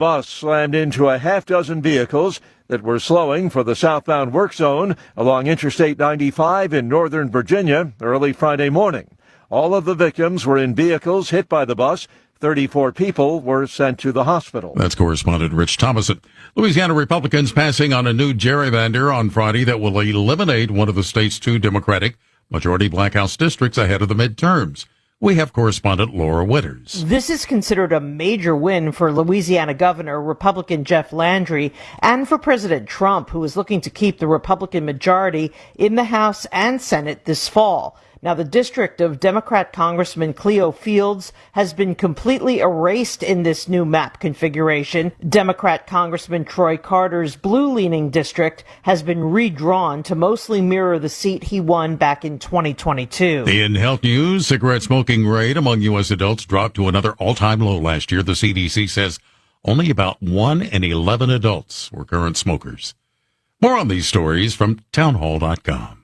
Bus slammed into a half-dozen vehicles that were slowing for the southbound work zone along Interstate 95 in northern Virginia early Friday morning. All of the victims were in vehicles hit by the bus. 34 people were sent to the hospital. That's correspondent Rich Thomason. Louisiana Republicans passing on a new gerrymander on Friday that will eliminate one of the state's two Democratic majority black House districts ahead of the midterms. We have correspondent Laura Witters. This is considered a major win for Louisiana Governor Republican Jeff Landry and for President Trump, who is looking to keep the Republican majority in the House and Senate this fall. Now, the district of Democrat Congressman Cleo Fields has been completely erased in this new map configuration. Democrat Congressman Troy Carter's blue-leaning district has been redrawn to mostly mirror the seat he won back in 2022. In health news, cigarette smoking rate among U.S. adults dropped to another all-time low last year. The CDC says only about 1 in 11 adults were current smokers. More on these stories from townhall.com.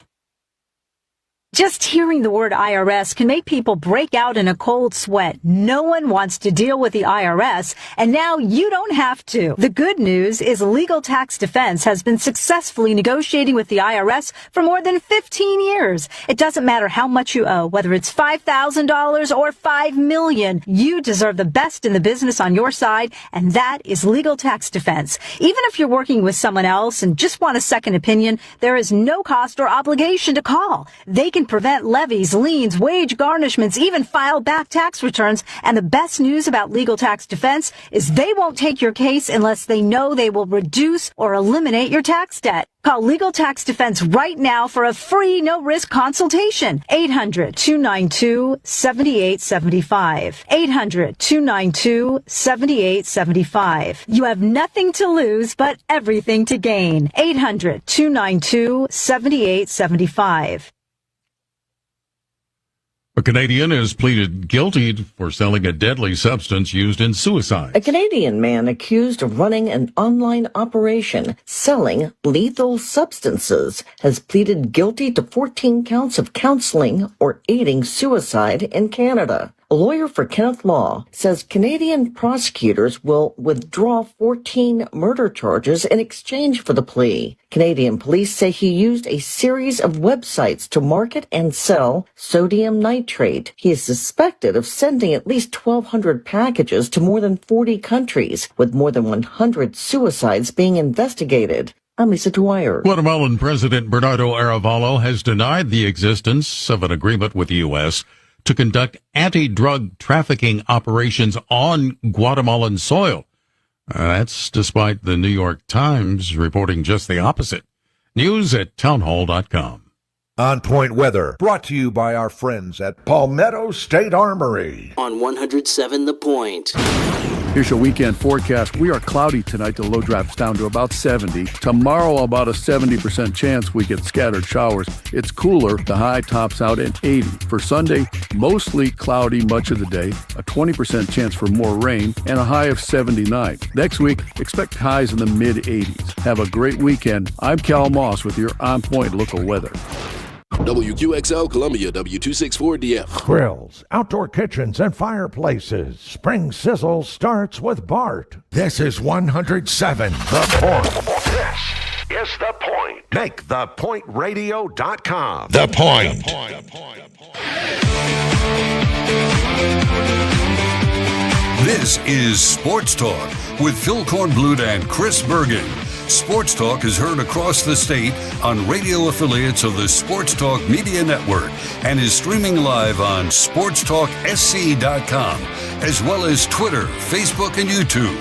Just hearing the word IRS can make people break out in a cold sweat. No one wants to deal with the IRS, and now you don't have to. The good news is Legal Tax Defense has been successfully negotiating with the IRS for more than 15 years. It doesn't matter how much you owe, whether it's $5,000 or $5 million. You deserve the best in the business on your side, and that is Legal Tax Defense. Even if you're working with someone else and just want a second opinion, there is no cost or obligation to call. They can prevent levies, liens, wage garnishments, even file back tax returns. And the best news about Legal Tax Defense is they won't take your case unless they know they will reduce or eliminate your tax debt. Call Legal Tax Defense right now for a free, no-risk consultation. 800-292-7875. 800-292-7875. You have nothing to lose but everything to gain. 800-292-7875. A Canadian has pleaded guilty for selling a deadly substance used in suicide. A Canadian man accused of running an online operation selling lethal substances has pleaded guilty to 14 counts of counseling or aiding suicide in Canada. A lawyer for Kenneth Law says Canadian prosecutors will withdraw 14 murder charges in exchange for the plea. Canadian police say he used a series of websites to market and sell sodium nitrate. He is suspected of sending at least 1,200 packages to more than 40 countries, with more than 100 suicides being investigated. I'm Lisa Dwyer. Guatemalan President Bernardo Arevalo has denied the existence of an agreement with the U.S. to conduct anti-drug trafficking operations on Guatemalan soil. That's despite the New York Times reporting just the opposite. News at townhall.com. On Point Weather, brought to you by our friends at Palmetto State Armory. On 107 The Point. Here's your weekend forecast. We are cloudy tonight. The low drops down to about 70. Tomorrow, about a 70% chance we get scattered showers. It's cooler. The high tops out at 80. For Sunday, mostly cloudy much of the day. A 20% chance for more rain and a high of 79. Next week, expect highs in the mid-80s. Have a great weekend. I'm Cal Moss with your On Point local weather. WQXL Columbia, W264DF. Grills, outdoor kitchens, and fireplaces. Spring Sizzle starts with Bart. This is 107 The Point. This is The Point. Make thepointradio.com. The Point. This is Sports Talk with Phil Kornblut and Chris Bergen. Sports Talk is heard across the state on radio affiliates of the Sports Talk Media Network and is streaming live on SportsTalkSC.com, as well as Twitter, Facebook, and YouTube.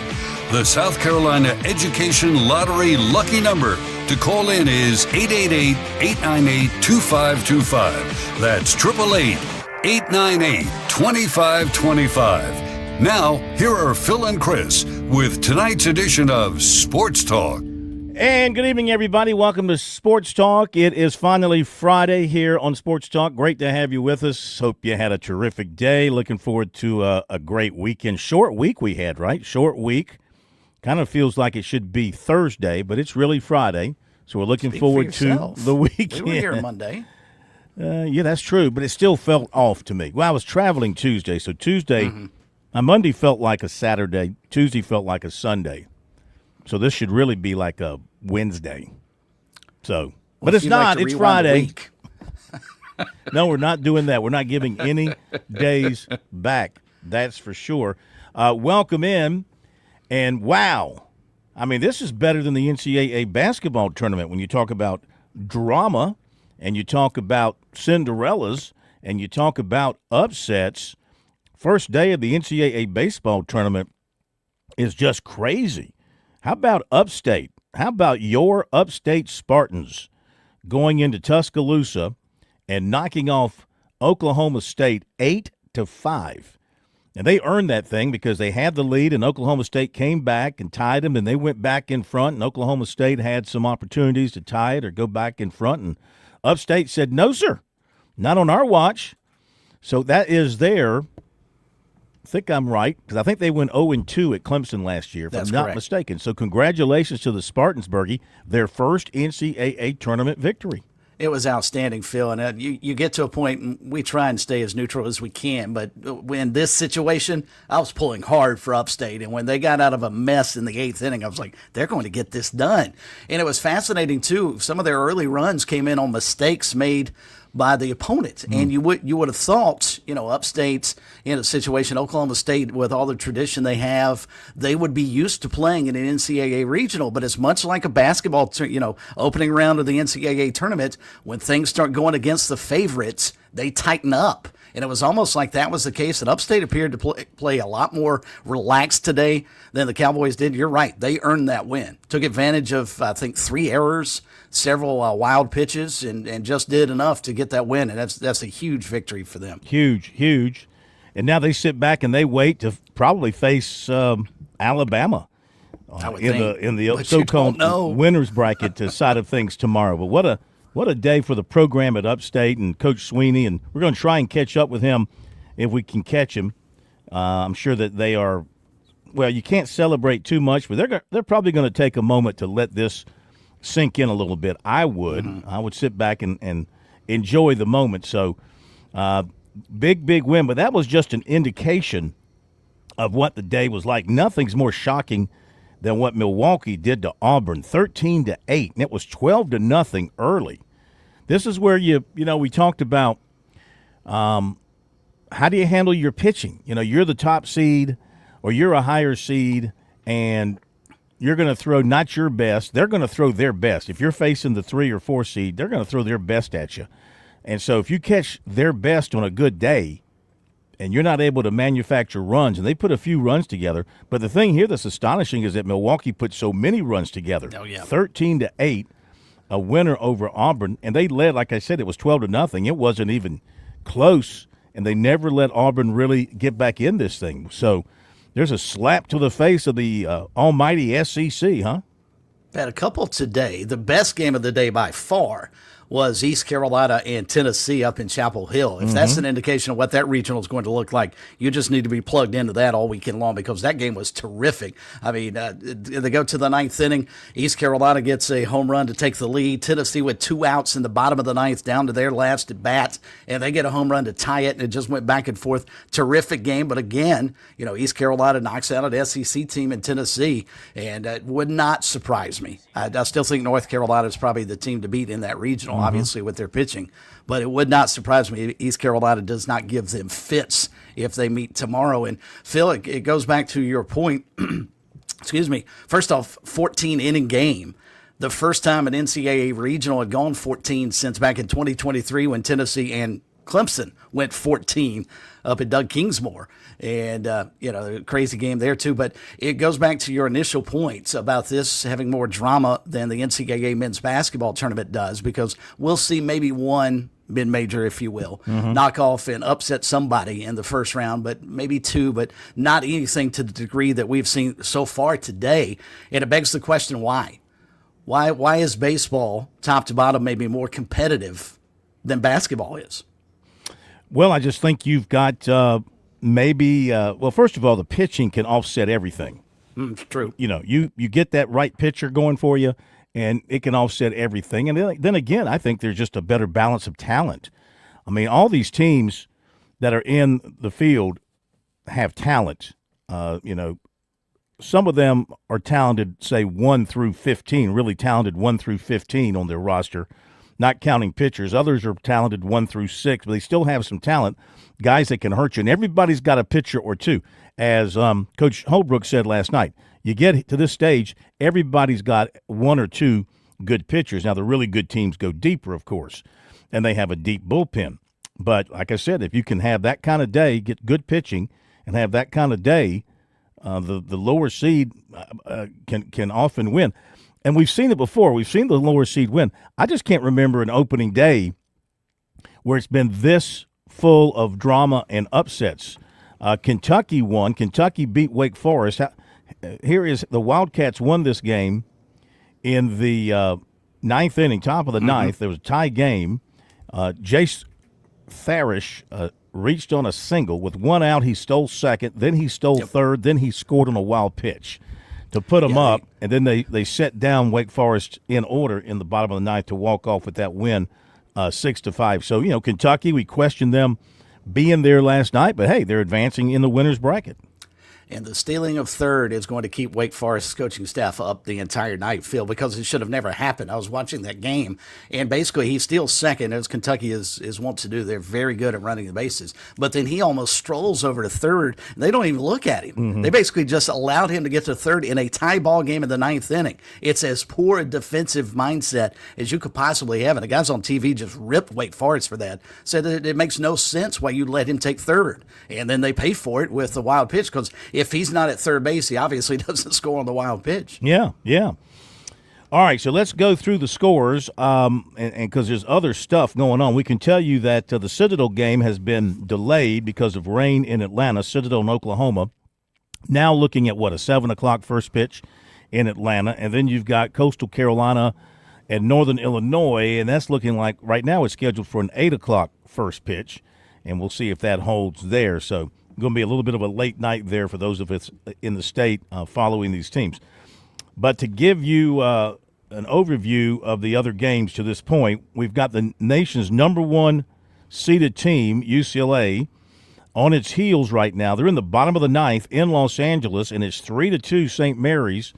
The South Carolina Education Lottery lucky number to call in is 888-898-2525. That's 888-898-2525. Now, here are Phil and Chris with tonight's edition of Sports Talk. And good evening, everybody. Welcome to Sports Talk. It is finally Friday here on Sports Talk. Great to have you with us. Hope you had a terrific day. Looking forward to a great weekend. Short week we had, right? Short week. Kind of feels like it should be Thursday, but it's really Friday. So we're looking forward to the weekend. We were here Monday. Yeah, that's true, but it still felt off to me. Well, I was traveling Tuesday, so Tuesday Monday felt like a Saturday. Tuesday felt like a Sunday. So this should really be like a Wednesday. So, but it's not. It's Friday. No, we're not doing that. We're not giving any days back. That's for sure. Welcome in. And wow. I mean, this is better than the NCAA basketball tournament when you talk about drama and you talk about Cinderellas and you talk about upsets. First day of the NCAA baseball tournament is just crazy. How about upstate? How about your upstate Spartans going into Tuscaloosa and knocking off Oklahoma State 8-5? And they earned that thing because they had the lead, and Oklahoma State came back and tied them, and they went back in front, and Oklahoma State had some opportunities to tie it or go back in front, and Upstate said, no, sir, not on our watch. So that is their – I think I'm right because I think they went 0-2 at Clemson last year, if I'm not mistaken. So congratulations to the Spartans, Bergie, their first NCAA tournament victory. It was outstanding, Phil. And you get to a point, and we try and stay as neutral as we can, but in this situation, I was pulling hard for Upstate. And when they got out of a mess in the 8th inning, I was like, they're going to get this done. And it was fascinating, too. Some of their early runs came in on mistakes made by the opponent. And you would have thought, Upstate's in a situation, Oklahoma State, with all the tradition they have, they would be used to playing in an NCAA regional. But it's much like a basketball, opening round of the NCAA tournament. When things start going against the favorites, they tighten up. And it was almost like that was the case. And Upstate appeared to play a lot more relaxed today than the Cowboys did. You're right. They earned that win. Took advantage of, I think, 3 errors, several wild pitches, and just did enough to get that win. And that's a huge victory for them. Huge. And now they sit back and they wait to probably face Alabama in the so-called winners bracket side of things tomorrow. But what a day for the program at Upstate and Coach Sweeney, and we're going to try and catch up with him if we can catch him. I'm sure that they are – well, you can't celebrate too much, but they're probably going to take a moment to let this sink in a little bit. I would. Mm-hmm. I would sit back and enjoy the moment. So big win, but that was just an indication of what the day was like. Nothing's more shocking than what Milwaukee did to Auburn, 13-8, and it was 12-0 early. This is where we talked about how do you handle your pitching? You're the top seed or you're a higher seed, and you're going to throw not your best. They're going to throw their best. If you're facing the 3 or 4 seed, they're going to throw their best at you. And so if you catch their best on a good day and you're not able to manufacture runs, and they put a few runs together, but the thing here that's astonishing is that Milwaukee put so many runs together. Oh, yeah. 13-8, a winner over Auburn, and they led, like I said, it was 12-0. It wasn't even close, and they never let Auburn really get back in this thing. So there's a slap to the face of the almighty SEC, huh? Had a couple today. The best game of the day by far was East Carolina and Tennessee up in Chapel Hill. If that's an indication of what that regional is going to look like, you just need to be plugged into that all weekend long because that game was terrific. I mean, they go to the 9th inning. East Carolina gets a home run to take the lead. Tennessee with 2 outs in the bottom of the 9th down to their last at bat, and they get a home run to tie it, and it just went back and forth. Terrific game, but again, East Carolina knocks out an SEC team in Tennessee, and it would not surprise me. I still think North Carolina is probably the team to beat in that regional, obviously, with their pitching. But it would not surprise me if East Carolina does not give them fits if they meet tomorrow. And, Phil, it goes back to your point. Excuse me. First off, 14-inning game. The first time an NCAA regional had gone 14 since back in 2023 when Tennessee and Clemson went 14 up at Doug Kingsmore. And, crazy game there, too. But it goes back to your initial points about this having more drama than the NCAA men's basketball tournament does, because we'll see maybe one mid-major, if you will, knock off and upset somebody in the first round, but maybe 2, but not anything to the degree that we've seen so far today. And it begs the question, why? Why is baseball, top to bottom, maybe more competitive than basketball is? Well, I just think you've got first of all, the pitching can offset everything. True. You get that right pitcher going for you, and it can offset everything. And then again, I think there's just a better balance of talent. I mean, all these teams that are in the field have talent. Some of them are talented, say 1 through 15, really talented 1 through 15 on their roster, not counting pitchers. Others are talented 1 through 6, but they still have some talent, guys that can hurt you. And everybody's got a pitcher or two. As Coach Holbrook said last night, you get to this stage, everybody's got 1 or 2 good pitchers. Now, the really good teams go deeper, of course, and they have a deep bullpen. But like I said, if you can have that kind of day, get good pitching, and have that kind of day, the lower seed can often win. And we've seen it before. We've seen the lower seed win. I just can't remember an opening day where it's been this full of drama and upsets. Kentucky won. Kentucky beat Wake Forest. Here is the Wildcats won this game in the ninth inning, top of the ninth. There was a tie game. Jace Farish reached on a single. With 1 out, he stole second. Then he stole third. Then he scored on a wild pitch to put them up. And then they set down Wake Forest in order in the bottom of the ninth to walk off with that win, 6-5. So, Kentucky, we questioned them being there last night. But, hey, they're advancing in the winner's bracket. And the stealing of third is going to keep Wake Forest's coaching staff up the entire night, Phil, because it should have never happened. I was watching that game, and basically he steals second, as Kentucky is wont to do. They're very good at running the bases. But then he almost strolls over to third, and they don't even look at him. They basically just allowed him to get to third in a tie ball game in the ninth inning. It's as poor a defensive mindset as you could possibly have. And the guys on TV just ripped Wake Forest for that, said that it makes no sense why you let him take third. And then they pay for it with the wild pitch, because if he's not at third base, he obviously doesn't score on the wild pitch. Yeah. All right, so let's go through the scores, and because there's other stuff going on. We can tell you that the Citadel game has been delayed because of rain in Atlanta, Citadel in Oklahoma. Now looking at, a 7 o'clock first pitch in Atlanta, and then you've got Coastal Carolina and Northern Illinois, and that's looking like right now it's scheduled for an 8 o'clock first pitch, and we'll see if that holds there. So going to be a little bit of a late night there for those of us in the state following these teams. But to give you an overview of the other games to this point, we've got the nation's number 1 seeded team, UCLA, on its heels right now. They're in the bottom of the ninth in Los Angeles, and it's 3-2 St. Mary's.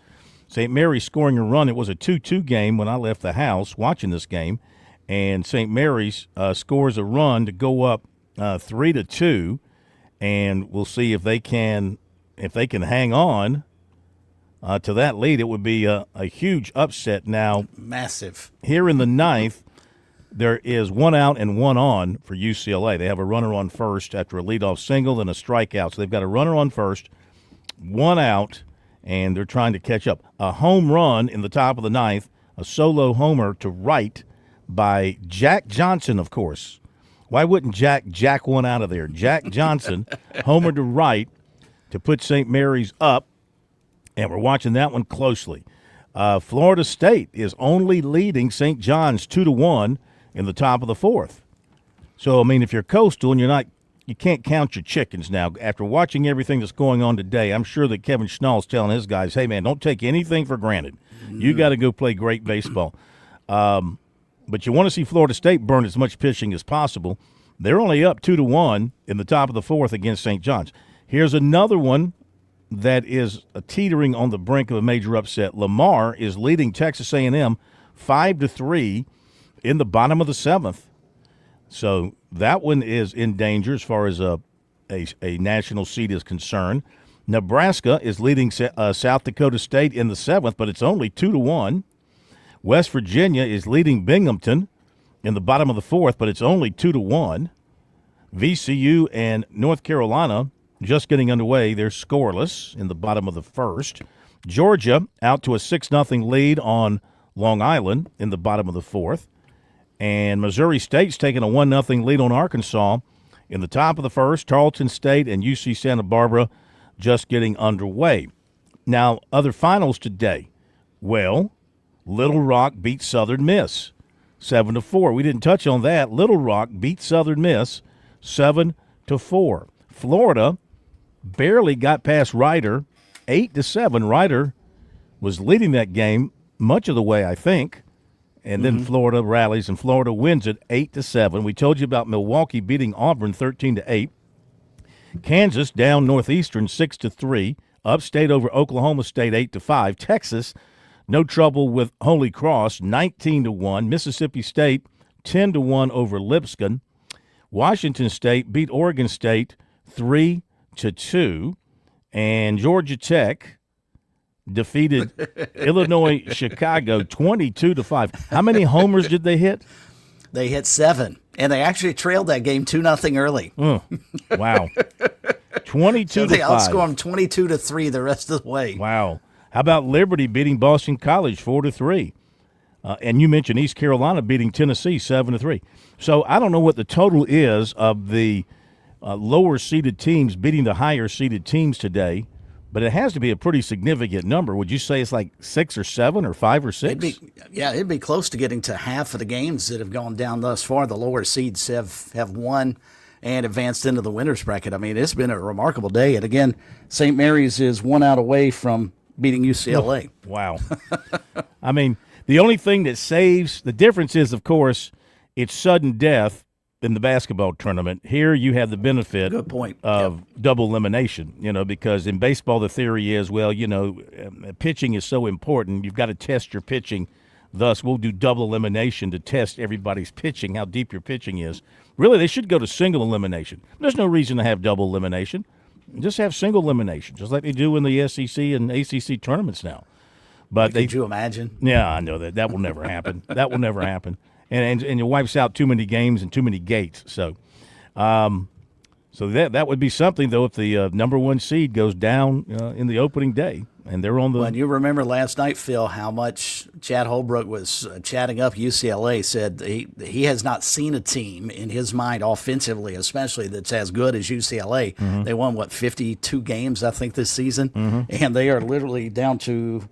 St. Mary's scoring a run. It was a 2-2 game when I left the house watching this game, and St. Mary's scores a run to go up 3-2. And we'll see if they can hang on to that lead. It would be a huge upset. Now, massive. Here in the ninth, there is 1 out and 1 on for UCLA. They have a runner on first after a leadoff single and a strikeout. So they've got a runner on first, 1 out, and they're trying to catch up. A home run in the top of the ninth, a solo homer to right by Jack Johnson, of course. Why wouldn't Jack one out of there? Jack Johnson, homer to right to put St. Mary's up, and we're watching that one closely. Florida State is only leading St. John's 2-1 in the top of the fourth. So, if you're Coastal and you can't count your chickens now. After watching everything that's going on today, I'm sure that Kevin Schnall's telling his guys, hey, man, don't take anything for granted. You got to go play great baseball. But you want to see Florida State burn as much pitching as possible. They're only up 2-1 in the top of the fourth against St. John's. Here's another one that is teetering on the brink of a major upset. Lamar is leading Texas A&M 5-3 in the bottom of the seventh. So that one is in danger as far as a national seed is concerned. Nebraska is leading South Dakota State in the seventh, but it's only 2-1. West Virginia is leading Binghamton in the bottom of the fourth, but it's only 2-1. VCU and North Carolina just getting underway. They're scoreless in the bottom of the first. Georgia out to a 6-0 lead on Long Island in the bottom of the fourth. And Missouri State's taking a 1-0 lead on Arkansas in the top of the first. Tarleton State and UC Santa Barbara just getting underway. Now, other finals today. Well, Little Rock beat Southern Miss 7-4. We didn't touch on that. Little Rock beat Southern Miss 7-4. Florida barely got past Rider 8-7. Rider was leading that game much of the way, I think. And then Florida rallies, and Florida wins it 8-7. We told you about Milwaukee beating Auburn 13-8. Kansas down Northeastern 6-3. Upstate over Oklahoma State 8-5. Texas, no trouble with Holy Cross 19-1. Mississippi State 10-1 over Lipscomb. Washington State beat Oregon State 3-2. And Georgia Tech defeated Illinois Chicago 22-5. How many homers did they hit? They hit 7, and they actually trailed that game 2-0 early. Wow. 22-5. So they outscored them 22-3 the rest of the way. Wow. How about Liberty beating Boston College 4-3? And you mentioned East Carolina beating Tennessee 7-3. So I don't know what the total is of the lower-seeded teams beating the higher-seeded teams today, but it has to be a pretty significant number. Would you say it's like 6 or 7 or 5 or 6? It'd be close to getting to half of the games that have gone down thus far. The lower seeds have won and advanced into the winners bracket. I mean, it's been a remarkable day. And again, St. Mary's is 1 out away from beating UCLA. Wow. I mean, the only thing that saves the difference is, of course, it's sudden death in the basketball tournament. Here you have the benefit Good point. of double elimination, because in baseball the theory is, pitching is so important. You've got to test your pitching. Thus, we'll do double elimination to test everybody's pitching, how deep your pitching is. Really, they should go to single elimination. There's no reason to have double elimination. Just have single elimination, just like they do in the SEC and ACC tournaments now. But Could you imagine? Yeah, I know that will never happen. That will never happen. And it wipes out too many games and too many gates. So that would be something, though, if the number 1 seed goes down in the opening day and they're on the. Well, you remember last night, Phil, how much Chad Holbrook was chatting up UCLA. Said he has not seen a team in his mind offensively, especially that's as good as UCLA. Mm-hmm. They won 52 games, I think, this season, and they are literally down to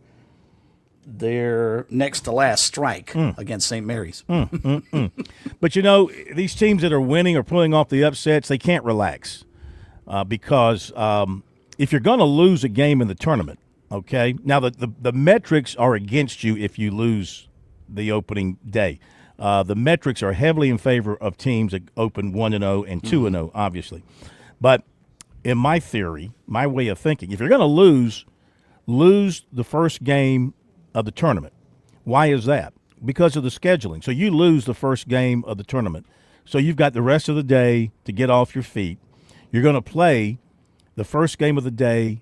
their next to last strike against St. Mary's. But, these teams that are winning or pulling off the upsets, they can't relax because if you're going to lose a game in the tournament, okay, now the metrics are against you if you lose the opening day. The metrics are heavily in favor of teams that open 1-0 and 2-0, obviously. But in my theory, my way of thinking, if you're going to lose the first game of the tournament. Why is that? Because of the scheduling. So you lose the first game of the tournament. So you've got the rest of the day to get off your feet. You're going to play the first game of the day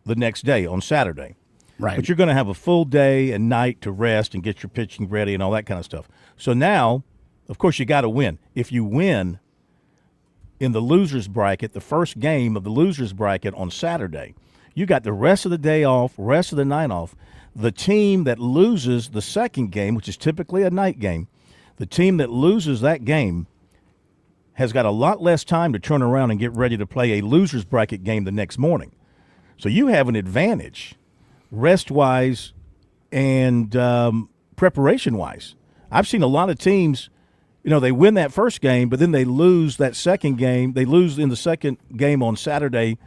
the next day on Saturday. Right. But you're going to have a full day and night to rest and get your pitching ready and all that kind of stuff. So now, of course, you got to win. If you win in the loser's bracket, the first game of the loser's bracket on Saturday, you got the rest of the day off, rest of the night off. The team that loses the second game, which is typically a night game, the team that loses that game has got a lot less time to turn around and get ready to play a loser's bracket game the next morning. So you have an advantage rest-wise and preparation-wise. I've seen a lot of teams, they win that first game, but then they lose that second game. They lose in the second game on Saturday,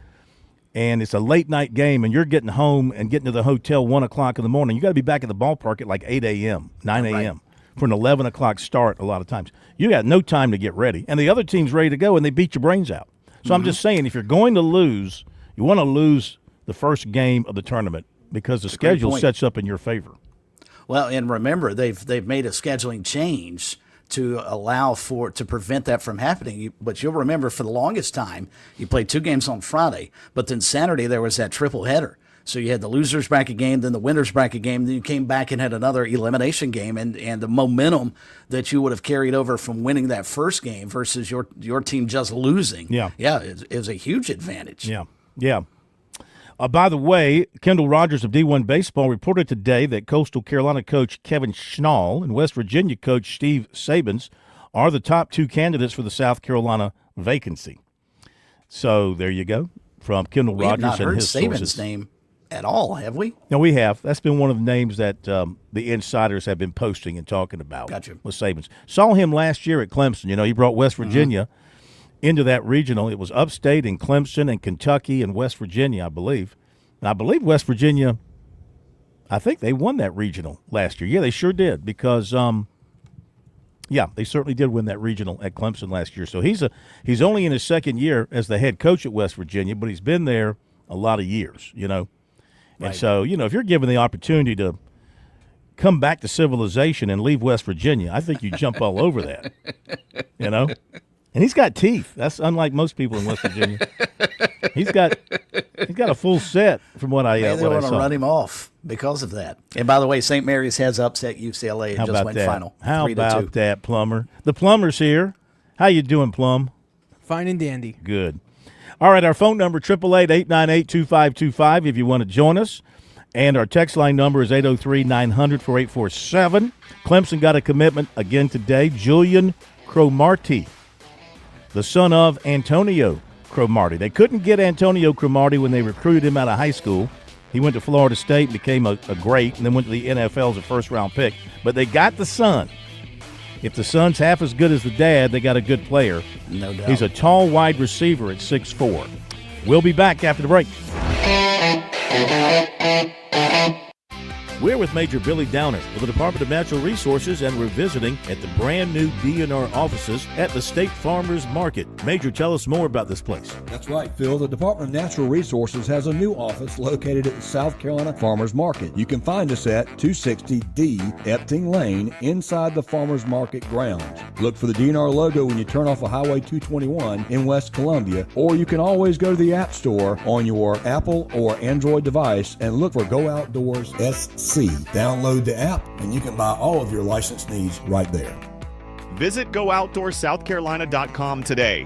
and it's a late-night game, and you're getting home and getting to the hotel 1 o'clock in the morning. You got to be back at the ballpark at like 8 a.m., 9 a.m. for an 11 o'clock start a lot of times. You got no time to get ready, and the other team's ready to go, and they beat your brains out. So I'm just saying, if you're going to lose, you want to lose the first game of the tournament because the schedule sets up in your favor. Well, and remember, they've made a scheduling change to allow to prevent that from happening. But you'll remember for the longest time, you played 2 games on Friday, but then Saturday there was that triple header. So you had the loser's bracket game, then the winner's bracket game, then you came back and had another elimination game, and the momentum that you would have carried over from winning that first game versus your team just losing. Yeah, is a huge advantage. Yeah. By the way, Kendall Rogers of D1 Baseball reported today that Coastal Carolina coach Kevin Schnall and West Virginia coach Steve Sabins are the top 2 candidates for the South Carolina vacancy. So there you go from Kendall Rogers and his Sabins' sources. Name at all, have we? No, we have. That's been one of the names that the insiders have been posting and talking about. Gotcha. With Sabins. Saw him last year at Clemson. He brought West Virginia into that regional. It was upstate in Clemson and Kentucky and West Virginia, I believe. And I believe West Virginia, I think they won that regional last year. Yeah, they sure did because Yeah, they certainly did win that regional at Clemson last year. So he's only in his second year as the head coach at West Virginia, but he's been there a lot of years, you know. And so, you know, if you're given the opportunity to come back to civilization and leave West Virginia, I think you jump all over that, you know. And he's got teeth. That's unlike most people in West Virginia. He's got a full set from what I They want to saw. run him off because of that. And by the way, St. Mary's has upset UCLA and How just about went that? final. How 3-2. about that, Plumber? The Plumber's here. How you doing, Plum? Fine and dandy. Good. All right, our phone number, 888-898-2525 if you want to join us. And our text line number is 803-900-4847. Clemson got a commitment again today. Julian Cromartie, the son of Antonio Cromartie. They couldn't get Antonio Cromartie when they recruited him out of high school. He went to Florida State, became a great, and then went to the NFL as a first-round pick. But they got the son. If the son's half as good as the dad, they got a good player. No doubt. He's a tall wide receiver at 6'4". We'll be back after the break. We're with Major Billy Downer of the Department of Natural Resources, and we're visiting at the brand new DNR offices at the State Farmers Market. Major, tell us more about this place. That's right, Phil. The Department of Natural Resources has a new office located at the South Carolina Farmers Market. You can find us at 260D Epting Lane inside the Farmers Market grounds. Look for the DNR logo when you turn off of Highway 221 in West Columbia, or you can always go to the App Store on your Apple or Android device and look for Go Outdoors SC. Download the app and you can buy all of your license needs right there. Visit GoOutdoorsSouthCarolina.com today.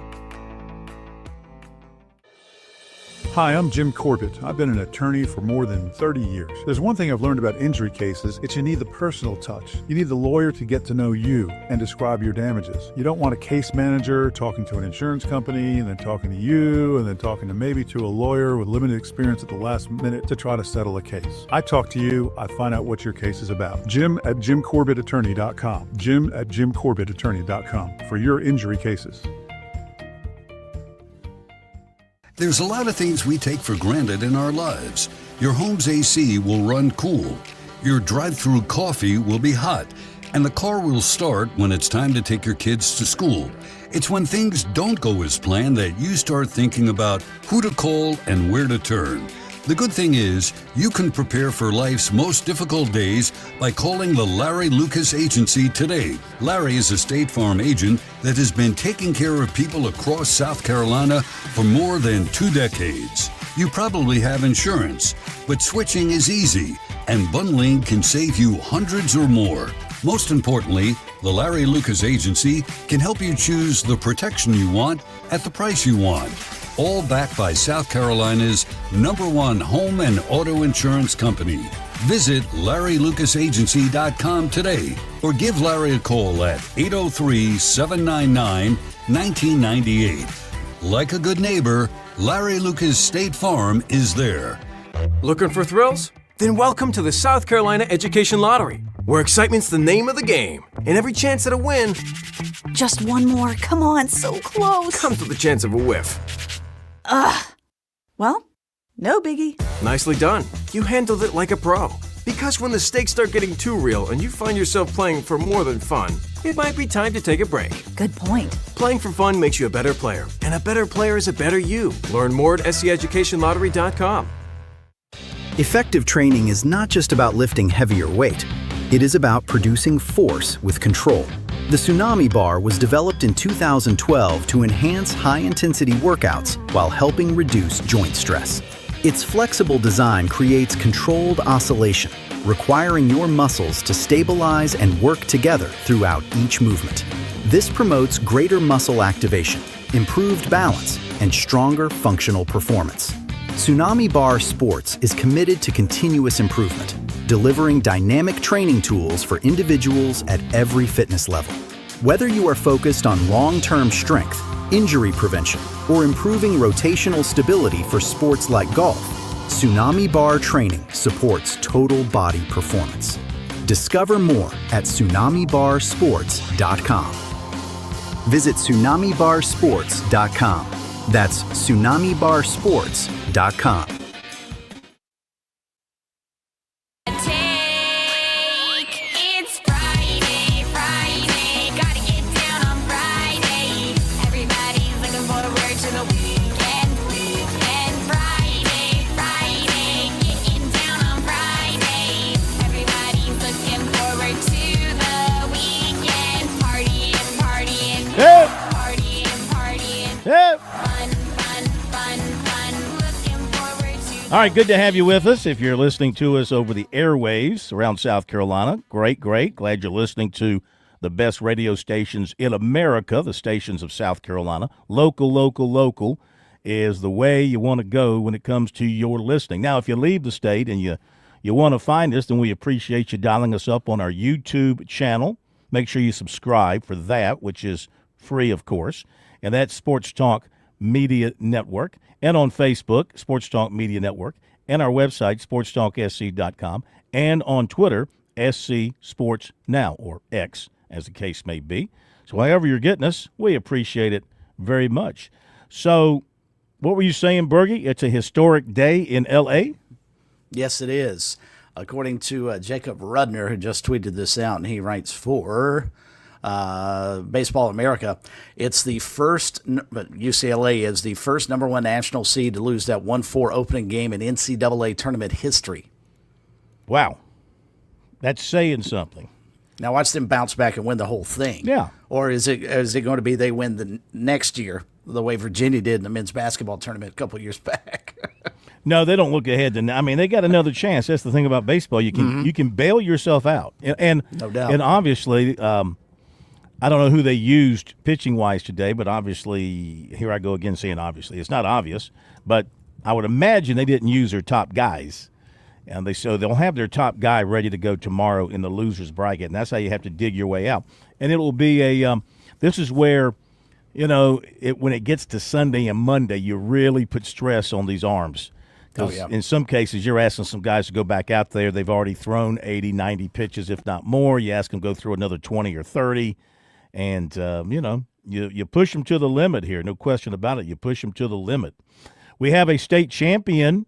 Hi, I'm Jim Corbett. I've been an attorney for more than 30 years. There's one thing I've learned about injury cases. It's you need the personal touch. You need the lawyer to get to know you and describe your damages. You don't want a case manager talking to an insurance company and then talking to you and then talking to maybe to a lawyer with limited experience at the last minute to try to settle a case. I talk to you, I find out what your case is about. Jim at JimCorbettAttorney.com. Jim at JimCorbettAttorney.com for your injury cases. There's a lot of things we take for granted in our lives. Your home's AC will run cool. Your drive-through coffee will be hot. And the car will start when it's time to take your kids to school. It's when things don't go as planned that you start thinking about who to call and where to turn. The good thing is, you can prepare for life's most difficult days by calling the Larry Lucas Agency today. Larry is a State Farm agent that has been taking care of people across South Carolina for more than 2 decades. You probably have insurance, but switching is easy, and bundling can save you hundreds or more. Most importantly, the Larry Lucas Agency can help you choose the protection you want at the price you want. All backed by South Carolina's #1 home and auto insurance company. Visit LarryLucasAgency.com today or give Larry a call at 803-799-1998. Like a good neighbor, Larry Lucas State Farm is there. Looking for thrills? Then welcome to the South Carolina Education Lottery, where excitement's the name of the game, and every chance at a win Just one more. Come on, so close. comes with the chance of a whiff. Ugh. Well, no biggie. Nicely done. You handled it like a pro. Because when the stakes start getting too real and you find yourself playing for more than fun, it might be time to take a break. Good point. Playing for fun makes you a better player, and a better player is a better you. Learn more at SCEducationLottery.com. Effective training is not just about lifting heavier weight. It is about producing force with control. The Tsunami Bar was developed in 2012 to enhance high-intensity workouts while helping reduce joint stress. Its flexible design creates controlled oscillation, requiring your muscles to stabilize and work together throughout each movement. This promotes greater muscle activation, improved balance, and stronger functional performance. Tsunami Bar Sports is committed to continuous improvement, delivering dynamic training tools for individuals at every fitness level. Whether you are focused on long-term strength, injury prevention, or improving rotational stability for sports like golf, Tsunami Bar training supports total body performance. Discover more at TsunamiBarSports.com. Visit TsunamiBarSports.com. That's TsunamiBarSports.com. It's Friday, gotta All right, good to have you with us. If you're listening to us over the airwaves around South Carolina, great. Glad you're listening to the best radio stations in America, the stations of South Carolina. Local is the way you want to go when it comes to your listening. Now, if you leave the state and you want to find us, then we appreciate you dialing us up on our YouTube channel. Make sure you subscribe for that, which is free, of course. And that's Sports Talk Media Network. And on Facebook, Sports Talk Media Network. And our website, SportsTalkSC.com. And on Twitter, SC Sports Now, or X, as the case may be. So however you're getting us, we appreciate it very much. So what were you saying, Bergie? It's a historic day in L.A.? Yes, it is. According to Jacob Rudner, who just tweeted this out, and he writes for Baseball America, it's the first, UCLA is the first number one national seed to lose that 1-4 opening game in NCAA tournament history. Wow. That's saying something. Now watch them bounce back and win the whole thing. Yeah. Or is it going to be they win the next year the way Virginia did in the men's basketball tournament a couple years back? No, they don't look ahead to. I mean, they got another chance. That's the thing about baseball. You can bail yourself out, and no doubt. And obviously, I don't know who they used pitching wise today, but obviously, here I go again saying obviously. It's not obvious, but I would imagine they didn't use their top guys, and they'll have their top guy ready to go tomorrow in the losers bracket, and that's how you have to dig your way out. And it will be a. This is where, when it gets to Sunday and Monday, you really put stress on these arms. Because in some cases, you're asking some guys to go back out there. They've already thrown 80, 90 pitches, if not more. You ask them to go through another 20 or 30. And, you push them to the limit here. No question about it. You push them to the limit. We have a state champion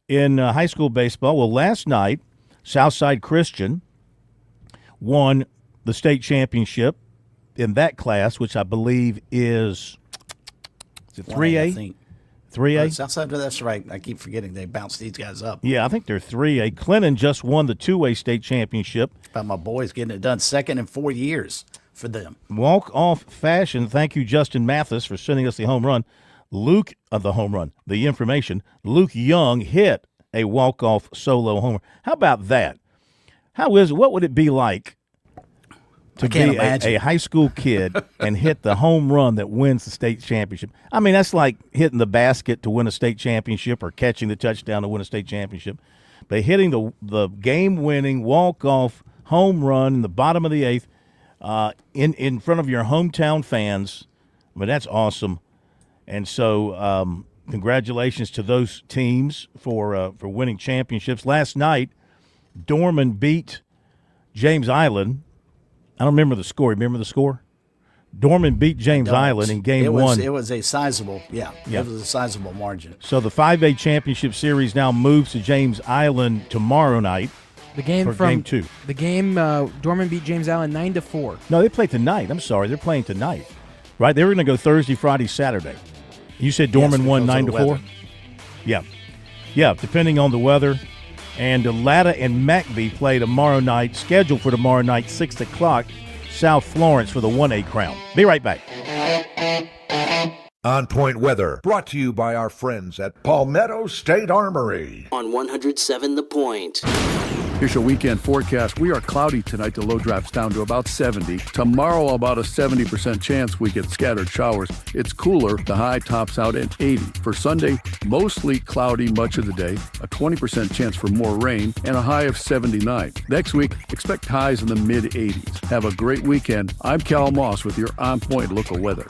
in high school baseball. Well, last night, Southside Christian won the state championship in that class, which I believe is it 3A? I think. 3A? Southside, that's right. I keep forgetting they bounced these guys up. Yeah, I think they're 3A. Clinton just won the 2A state championship. About my boys getting it done, second in 4 years for them. Walk-off fashion. Thank you, Justin Mathis, for sending us the home run. The information. Luke Young hit a walk-off solo homer. How about that? What would it be like to be a high school kid and hit the home run that wins the state championship? I mean, that's like hitting the basket to win a state championship or catching the touchdown to win a state championship. But hitting the game-winning walk-off home run in the bottom of the eighth in front of your hometown fans, I mean, that's awesome. And so congratulations to those teams for winning championships. Last night, Dorman beat James Island. I don't remember the score. Remember the score? Dorman beat James Island in game one. It was a sizable, it was a sizable margin. So the 5A championship series now moves to James Island tomorrow night. The game for game two. The game, Dorman beat James Island 9-4. No, they play tonight. I'm sorry, they're playing tonight. Right? They were going to go Thursday, Friday, Saturday. You said Dorman won 9-4? Yeah, depending on the weather. And Latta and McBee play tomorrow night, scheduled for tomorrow night, 6 o'clock, South Florence for the 1A crown. Be right back. On Point Weather, brought to you by our friends at Palmetto State Armory. On 107 The Point. Here's your weekend forecast. We are cloudy tonight. The low drops down to about 70. Tomorrow, about a 70% chance we get scattered showers. It's cooler. The high tops out at 80. For Sunday, mostly cloudy much of the day. A 20% chance for more rain and a high of 79. Next week, expect highs in the mid-80s. Have a great weekend. I'm Cal Moss with your On Point local weather.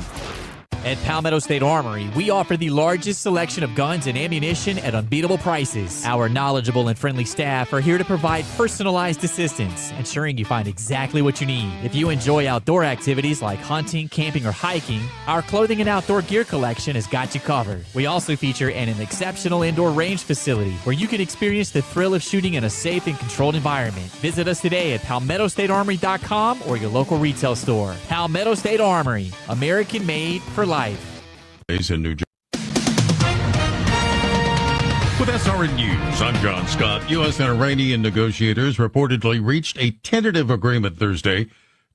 At Palmetto State Armory, we offer the largest selection of guns and ammunition at unbeatable prices. Our knowledgeable and friendly staff are here to provide personalized assistance, ensuring you find exactly what you need. If you enjoy outdoor activities like hunting, camping, or hiking, our clothing and outdoor gear collection has got you covered. We also feature an exceptional indoor range facility where you can experience the thrill of shooting in a safe and controlled environment. Visit us today at PalmettoStateArmory.com or your local retail store. Palmetto State Armory, American made for life. In New Jersey. With SRN News, I'm John Scott. U.S. and Iranian negotiators reportedly reached a tentative agreement Thursday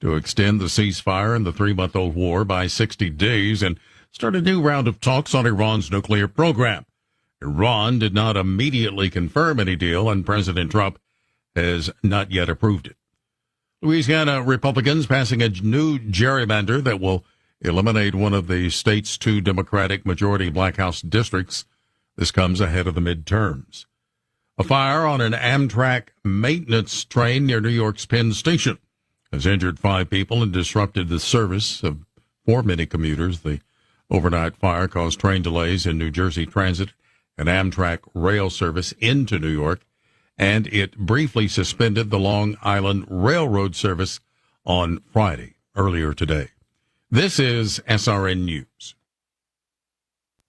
to extend the ceasefire in the 3-month-old war by 60 days and start a new round of talks on Iran's nuclear program. Iran did not immediately confirm any deal, and President Trump has not yet approved it. Louisiana Republicans passing a new gerrymander that will eliminate one of the state's 2 Democratic majority Black House districts. This comes ahead of the midterms. A fire on an Amtrak maintenance train near New York's Penn Station has injured 5 people and disrupted the service for many commuters. The overnight fire caused train delays in New Jersey Transit and Amtrak rail service into New York, and it briefly suspended the Long Island Railroad service on Friday, earlier today. This is SRN News.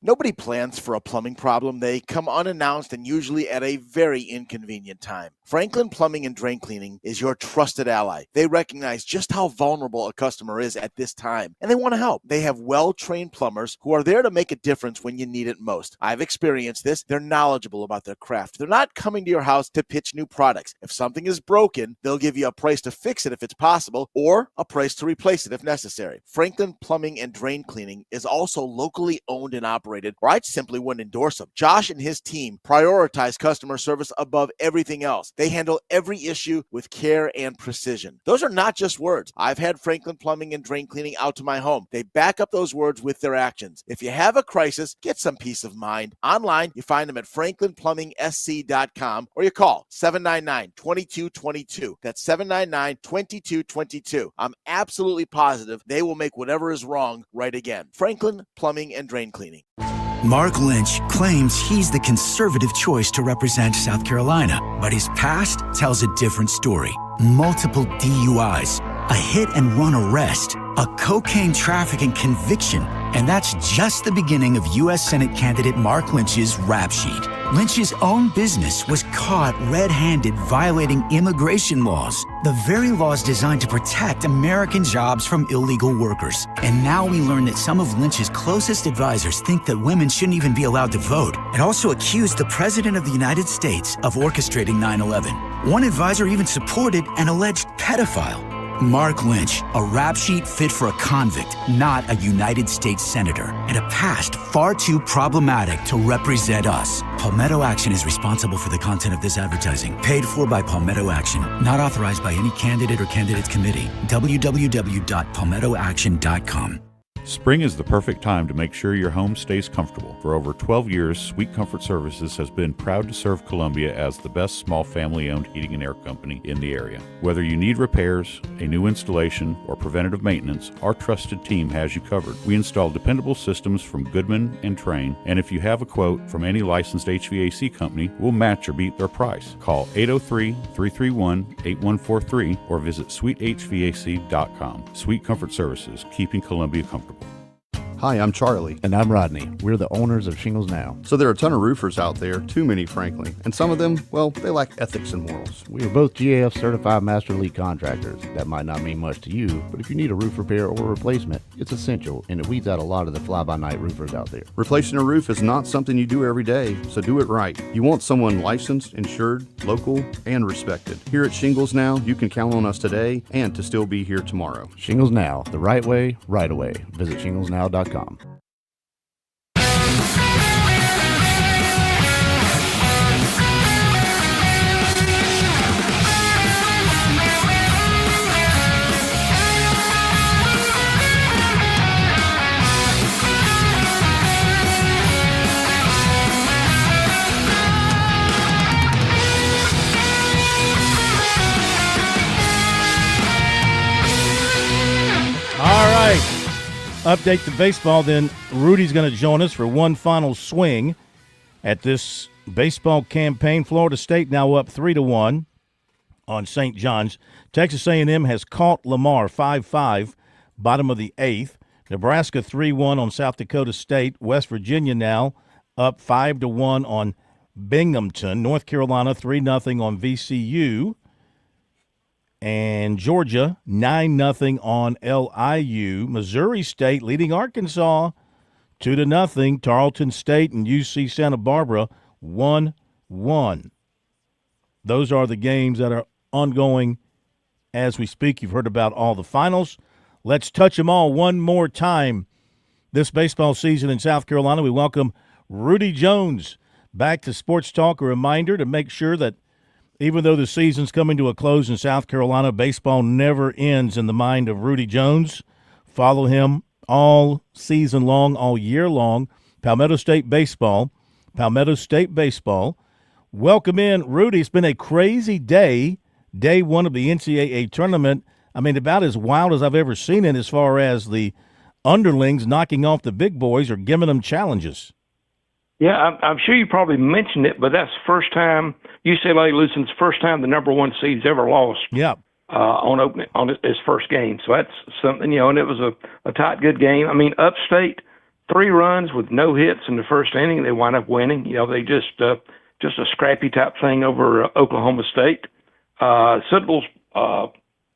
Nobody plans for a plumbing problem. They come unannounced and usually at a very inconvenient time. Franklin Plumbing and Drain Cleaning is your trusted ally. They recognize just how vulnerable a customer is at this time, and they want to help. They have well-trained plumbers who are there to make a difference when you need it most. I've experienced this. They're knowledgeable about their craft. They're not coming to your house to pitch new products. If something is broken, they'll give you a price to fix it if it's possible, or a price to replace it if necessary. Franklin Plumbing and Drain Cleaning is also locally owned and operated, or I simply wouldn't endorse them. Josh and his team prioritize customer service above everything else. They handle every issue with care and precision. Those are not just words. I've had Franklin Plumbing and Drain Cleaning out to my home. They back up those words with their actions. If you have a crisis, get some peace of mind. Online, you find them at franklinplumbing.sc.com, or you call 799-2222. That's 799-2222. I'm absolutely positive they will make whatever is wrong right again. Franklin Plumbing and Drain Cleaning. Mark Lynch claims he's the conservative choice to represent South Carolina, but his past tells a different story. Multiple DUIs, a hit-and-run arrest, a cocaine trafficking conviction, and that's just the beginning of U.S. Senate candidate Mark Lynch's rap sheet. Lynch's own business was caught red-handed violating immigration laws, the very laws designed to protect American jobs from illegal workers. And now we learn that some of Lynch's closest advisors think that women shouldn't even be allowed to vote, and also accused the President of the United States of orchestrating 9/11. One advisor even supported an alleged pedophile. Mark Lynch, a rap sheet fit for a convict, not a United States senator, and a past far too problematic to represent us. Palmetto Action is responsible for the content of this advertising, paid for by Palmetto Action, not authorized by any candidate or candidates committee. www.palmettoaction.com. Spring is the perfect time to make sure your home stays comfortable. For over 12 years, Sweet Comfort Services has been proud to serve Columbia as the best small family-owned heating and air company in the area. Whether you need repairs, a new installation, or preventative maintenance, our trusted team has you covered. We install dependable systems from Goodman and Train, and if you have a quote from any licensed HVAC company, we'll match or beat their price. Call 803-331-8143 or visit sweethvac.com. Sweet Comfort Services, keeping Columbia comfortable. Hi, I'm Charlie. And I'm Rodney. We're the owners of Shingles Now. So there are a ton of roofers out there, too many frankly, and some of them, well, they lack ethics and morals. We are both GAF certified master lead contractors. That might not mean much to you, but if you need a roof repair or replacement, it's essential, and it weeds out a lot of the fly-by-night roofers out there. Replacing a roof is not something you do every day, so do it right. You want someone licensed, insured, local, and respected. Here at Shingles Now, you can count on us today and to still be here tomorrow. Shingles Now, the right way, right away. Visit shinglesnow.com. All right. Update the baseball, then Rudy's going to join us for one final swing at this baseball campaign. Florida State now up 3-1 on St. John's. Texas A&M has caught Lamar 5-5, bottom of the eighth. Nebraska 3-1 on South Dakota State. West Virginia now up 5-1 on Binghamton. North Carolina 3-0 on VCU. And Georgia, 9-0 on LIU. Missouri State leading Arkansas 2-0. Tarleton State and UC Santa Barbara 1-1. Those are the games that are ongoing as we speak. You've heard about all the finals. Let's touch them all one more time this baseball season in South Carolina. We welcome Rudy Jones Back to Sports Talk, a reminder to make sure that even though the season's coming to a close in South Carolina, baseball never ends in the mind of Rudy Jones. Follow him all season long, all year long. Palmetto State Baseball. Palmetto State Baseball. Welcome in, Rudy. It's been a crazy day one of the NCAA tournament. I mean, about as wild as I've ever seen it as far as the underlings knocking off the big boys or giving them challenges. Yeah, I'm sure you probably mentioned it, but that's the first time UCLA losing. It's the first time the number one seed's ever lost. Yeah. On his first game. So that's something, and it was a tight, good game. I mean, Upstate, 3 runs with no hits in the first inning. They wind up winning. They just a scrappy type thing over Oklahoma State. Citadel's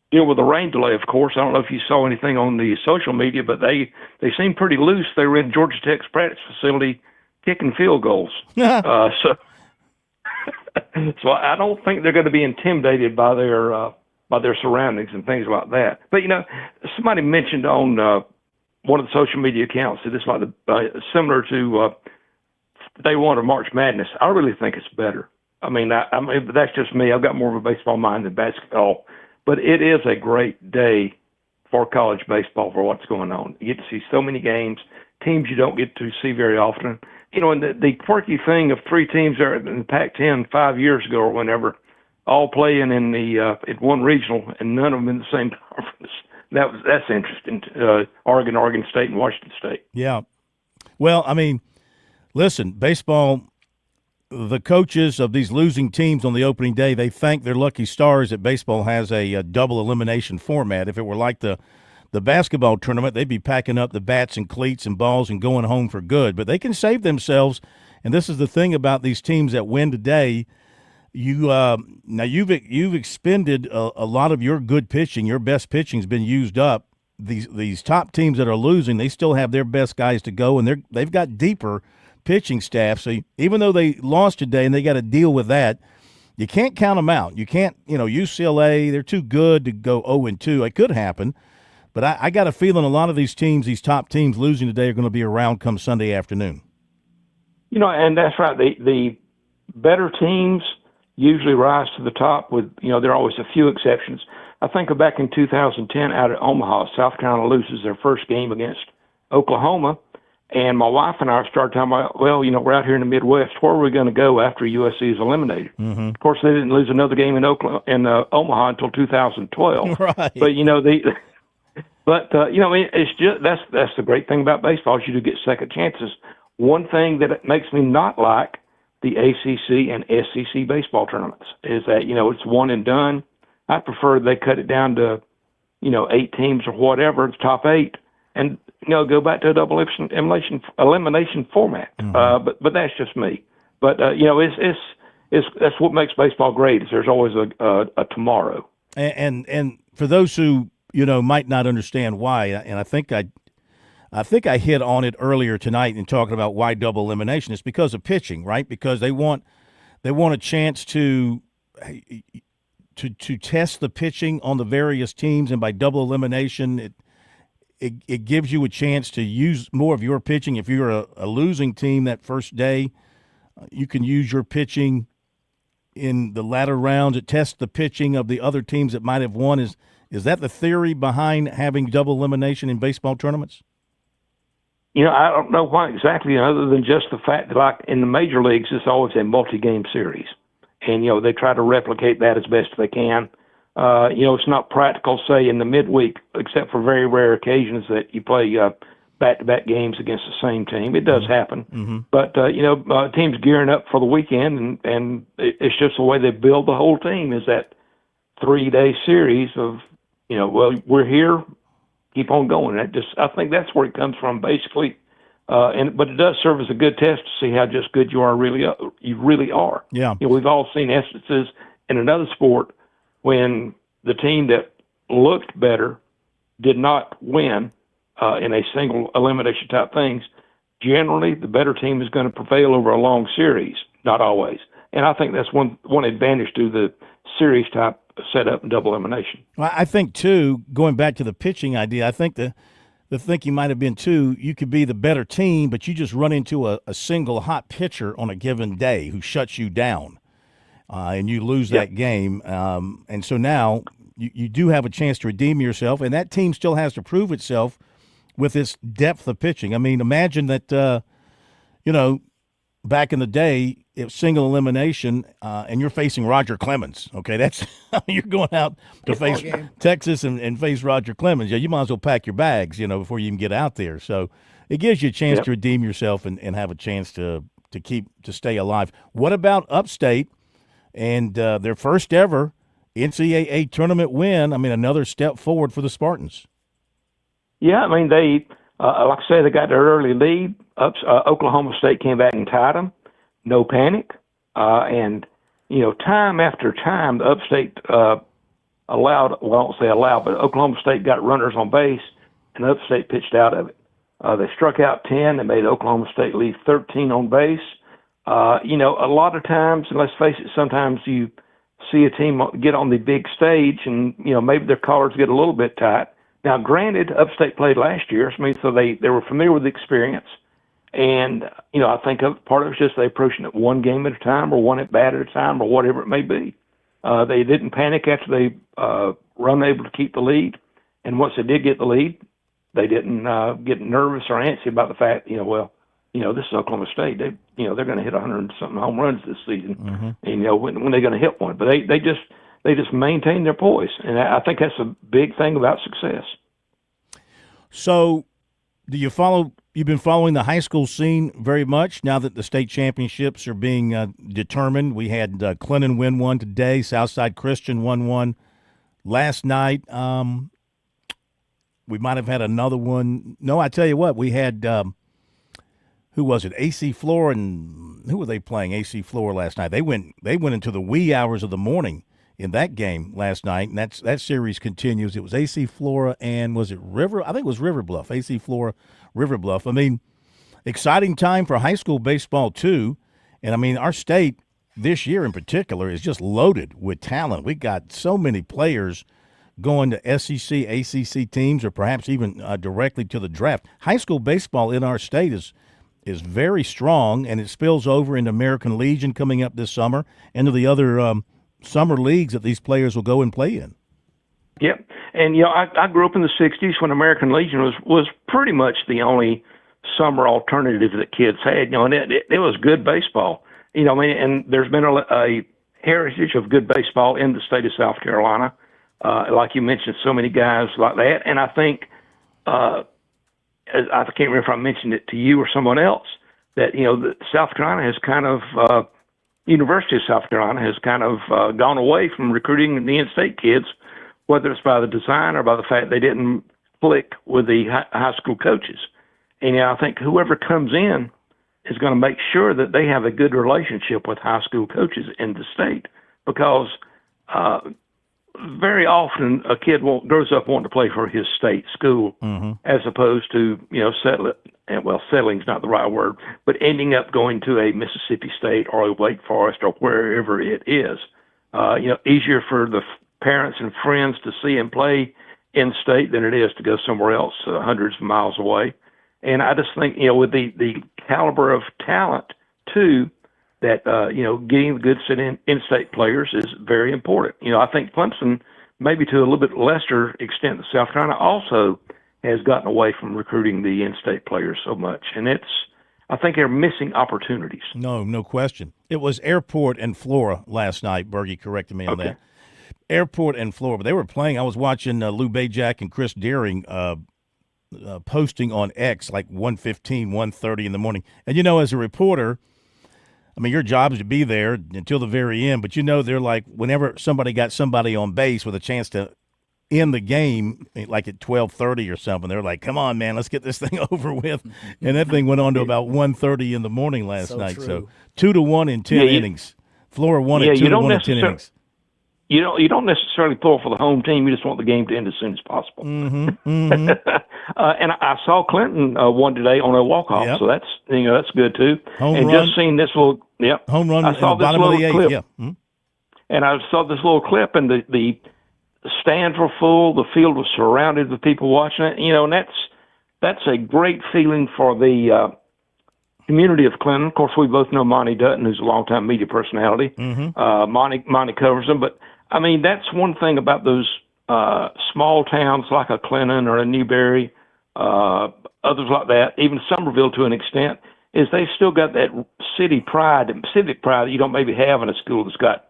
deal with the rain delay, of course. I don't know if you saw anything on the social media, but they seemed pretty loose. They were in Georgia Tech's practice facility kicking field goals. So I don't think they're going to be intimidated by their surroundings and things like that. But, somebody mentioned on one of the social media accounts that it's like similar to day one of March Madness. I really think it's better. I mean, that's just me. I've got more of a baseball mind than basketball. But it is a great day for college baseball for what's going on. You get to see so many games, teams you don't get to see very often. And the quirky thing of 3 teams there in the Pac-10 5 years ago or whenever, all playing in one regional and none of them in the same conference. That's interesting. Oregon State, and Washington State. Yeah. Well, I mean, listen, baseball, the coaches of these losing teams on the opening day, they thank their lucky stars that baseball has a double elimination format. If it were like the basketball tournament, they'd be packing up the bats and cleats and balls and going home for good. But they can save themselves, and this is the thing about these teams that win today. You've expended a lot of your good pitching. Your best pitching's been used up. These top teams that are losing, they still have their best guys to go, and they've got deeper pitching staff. So even though they lost today and they got to deal with that, you can't count them out. You can't, UCLA, they're too good to go 0-2. It could happen. But I got a feeling a lot of these teams, these top teams losing today, are going to be around come Sunday afternoon. And that's right. The better teams usually rise to the top with, there are always a few exceptions. I think back in 2010 out at Omaha, South Carolina loses their first game against Oklahoma. And my wife and I started talking about, we're out here in the Midwest. Where are we going to go after USC is eliminated? Mm-hmm. Of course, they didn't lose another game in Omaha until 2012. Right. But, it's just that's the great thing about baseball is you do get second chances. One thing that it makes me not like the ACC and SEC baseball tournaments is that, it's one and done. I prefer they cut it down to, 8 teams or whatever, the top 8, and, go back to a double elimination format. Mm-hmm. But that's just me. But, it's that's what makes baseball great is there's always a tomorrow. And for those who, might not understand why, and I think I hit on it earlier tonight in talking about why double elimination. It's because of pitching, right? Because they want a chance to test the pitching on the various teams, and by double elimination, it gives you a chance to use more of your pitching. If you're a losing team that first day, you can use your pitching in the latter rounds. It tests the pitching of the other teams that might have won. Is that the theory behind having double elimination in baseball tournaments? I don't know why exactly, other than just the fact that, like in the major leagues, it's always a multi-game series, and they try to replicate that as best they can. It's not practical, say in the midweek, except for very rare occasions that you play back-to-back games against the same team. It does happen, Mm-hmm. but teams gearing up for the weekend, and it's just the way they build the whole team is that 3-day series of we're here. Keep on going. I think that's where it comes from, basically. But it does serve as a good test to see how just good you really are. Yeah. We've all seen instances in another sport when the team that looked better did not win in a single elimination type things. Generally, the better team is going to prevail over a long series. Not always. And I think that's one advantage to the series type setup and double elimination. Well, I think, too, going back to the pitching idea, I think the thinking might have been, too, you could be the better team, but you just run into a single hot pitcher on a given day who shuts you down, and you lose that game. And so now you do have a chance to redeem yourself, and that team still has to prove itself with this depth of pitching. I mean, imagine that, back in the day, it was single elimination, and you're facing Roger Clemens. Okay, that's you're going out to face Texas and face Roger Clemens. Yeah, you might as well pack your bags, before you even get out there. So it gives you a chance to redeem yourself and have a chance to stay alive. What about Upstate and their first ever NCAA tournament win? I mean, another step forward for the Spartans. Yeah, I mean, they, like I say, they got their early lead. Oklahoma State came back and tied them. No panic. And, time after time, the Upstate allowed, well, I won't say allowed, but Oklahoma State got runners on base, and Upstate pitched out of it. They struck out 10. They made Oklahoma State leave 13 on base. A lot of times, and let's face it, sometimes you see a team get on the big stage and, maybe their collars get a little bit tight. Now, granted, Upstate played last year, so they were familiar with the experience. And, I think part of it was just they approaching it one game at a time or one at bat at a time or whatever it may be. They didn't panic after they were unable to keep the lead. And once they did get the lead, they didn't get nervous or antsy about the fact, this is Oklahoma State. They're going to hit 100-something home runs this season. And, when they're going to hit one. But they just maintain their poise. And I think that's a big thing about success. So you've been following the high school scene very much now that the state championships are being determined. We had Clinton win one today. Southside Christian won one last night. We might have had another one. No, I tell you what, we had who was it? AC Flora, and who were they playing? AC Flora last night. They went into the wee hours of the morning in that game last night, and that series continues. It was AC Flora and was it River? I think it was River Bluff. AC Flora, River Bluff. I mean, exciting time for high school baseball too. And I mean, our state this year in particular is just loaded with talent. We got so many players going to SEC, ACC teams, or perhaps even directly to the draft. High school baseball in our state is very strong, and it spills over into American Legion coming up this summer and to the other summer leagues that these players will go and play in. Yep. And, I grew up in the 60s when American Legion was pretty much the only summer alternative that kids had, and it was good baseball. And there's been a heritage of good baseball in the state of South Carolina. Like you mentioned, so many guys like that. And I think, I can't remember if I mentioned it to you or someone else, that, South Carolina has kind of, University of South Carolina has kind of gone away from recruiting the in-state kids, whether it's by the design or by the fact they didn't click with the high school coaches. And I think whoever comes in is going to make sure that they have a good relationship with high school coaches in the state, because very often a kid grows up wanting to play for his state school, as opposed to, settling's not the right word, but ending up going to a Mississippi State or a Wake Forest or wherever it is. Easier for the parents and friends to see him play in state than it is to go somewhere else, hundreds of miles away. And I just think, with the caliber of talent too, that, getting good in-state players is very important. I think Clemson, maybe to a little bit lesser extent than South Carolina, also has gotten away from recruiting the in-state players so much. And I think they're missing opportunities. No question. It was Airport and Flora last night. Bergie corrected me on that. Airport and Flora. But they were playing. I was watching Lou Bajak and Chris Deering posting on X like 1:15, 1:30 in the morning. And, as a reporter, I mean, your job is to be there until the very end. But, they're like, whenever somebody got somebody on base with a chance to end the game, like at 12:30 or something, they're like, come on, man, let's get this thing over with. And that thing went on to about 1:30 in the morning last night. True. So 2-1 in 10 innings. Flora won at 2-1 in 10 innings. You don't necessarily pull for the home team. You just want the game to end as soon as possible. And I saw Clinton won today on a walk-off, so that's good too. Home run. Just seeing this little home run. I saw in the this bottom little of the clip, eighth. and I saw this little clip, and the stands were full. The field was surrounded with people watching it. And that's a great feeling for the community of Clinton. Of course, we both know Monty Dutton, who's a longtime media personality. Monty covers them. But, I mean, that's one thing about those small towns like a Clinton or a Newberry, others like that, even Somerville to an extent, is they've still got that city pride and civic pride that you don't maybe have in a school that's got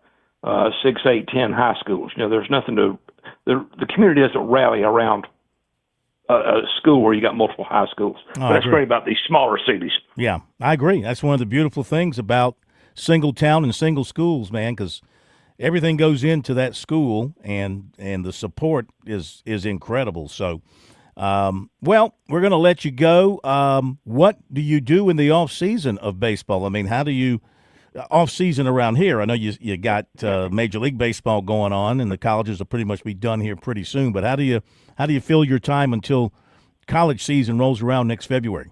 6, 8, 10 high schools. You know, there's nothing to the community doesn't rally around a school where you got multiple high schools. But that's great about these smaller cities. Yeah, I agree. That's one of the beautiful things about single town and single schools, man, because everything goes into that school, and the support is incredible. So, well, we're going to let you go. What do you do in the off season of baseball? I mean, how do you off season around here? I know you got Major League Baseball going on, and the colleges will pretty much be done here pretty soon. But how do you fill your time until college season rolls around next February?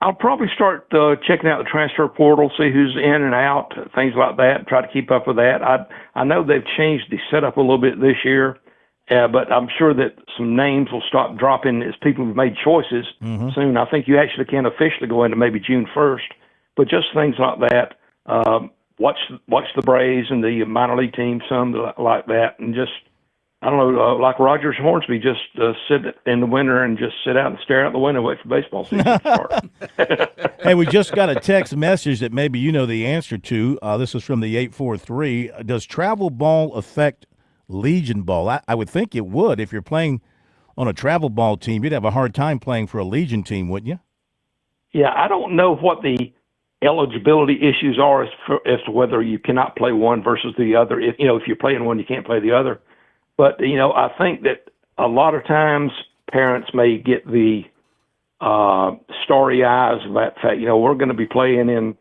I'll probably start checking out the transfer portal, see who's in and out, things like that, try to keep up with that. I know they've changed the setup a little bit this year, but I'm sure that some names will start dropping as people have made choices soon. I think you actually can officially go into maybe June 1st, but just things like that. Watch the Braves and the minor league teams, some like that, and just, I don't know, like Rogers Hornsby, just sit in the winter and just sit out and stare out the window, wait for baseball season to start. Hey, we just got a text message that maybe you know the answer to. This is from the 843. Does travel ball affect Legion ball? I would think it would. If you're playing on a travel ball team, you'd have a hard time playing for a Legion team, wouldn't you? Yeah, I don't know what the eligibility issues are as to whether you cannot play one versus the other. If you're playing one, you can't play the other. But, I think that a lot of times parents may get the starry eyes of that fact, we're going to be playing in,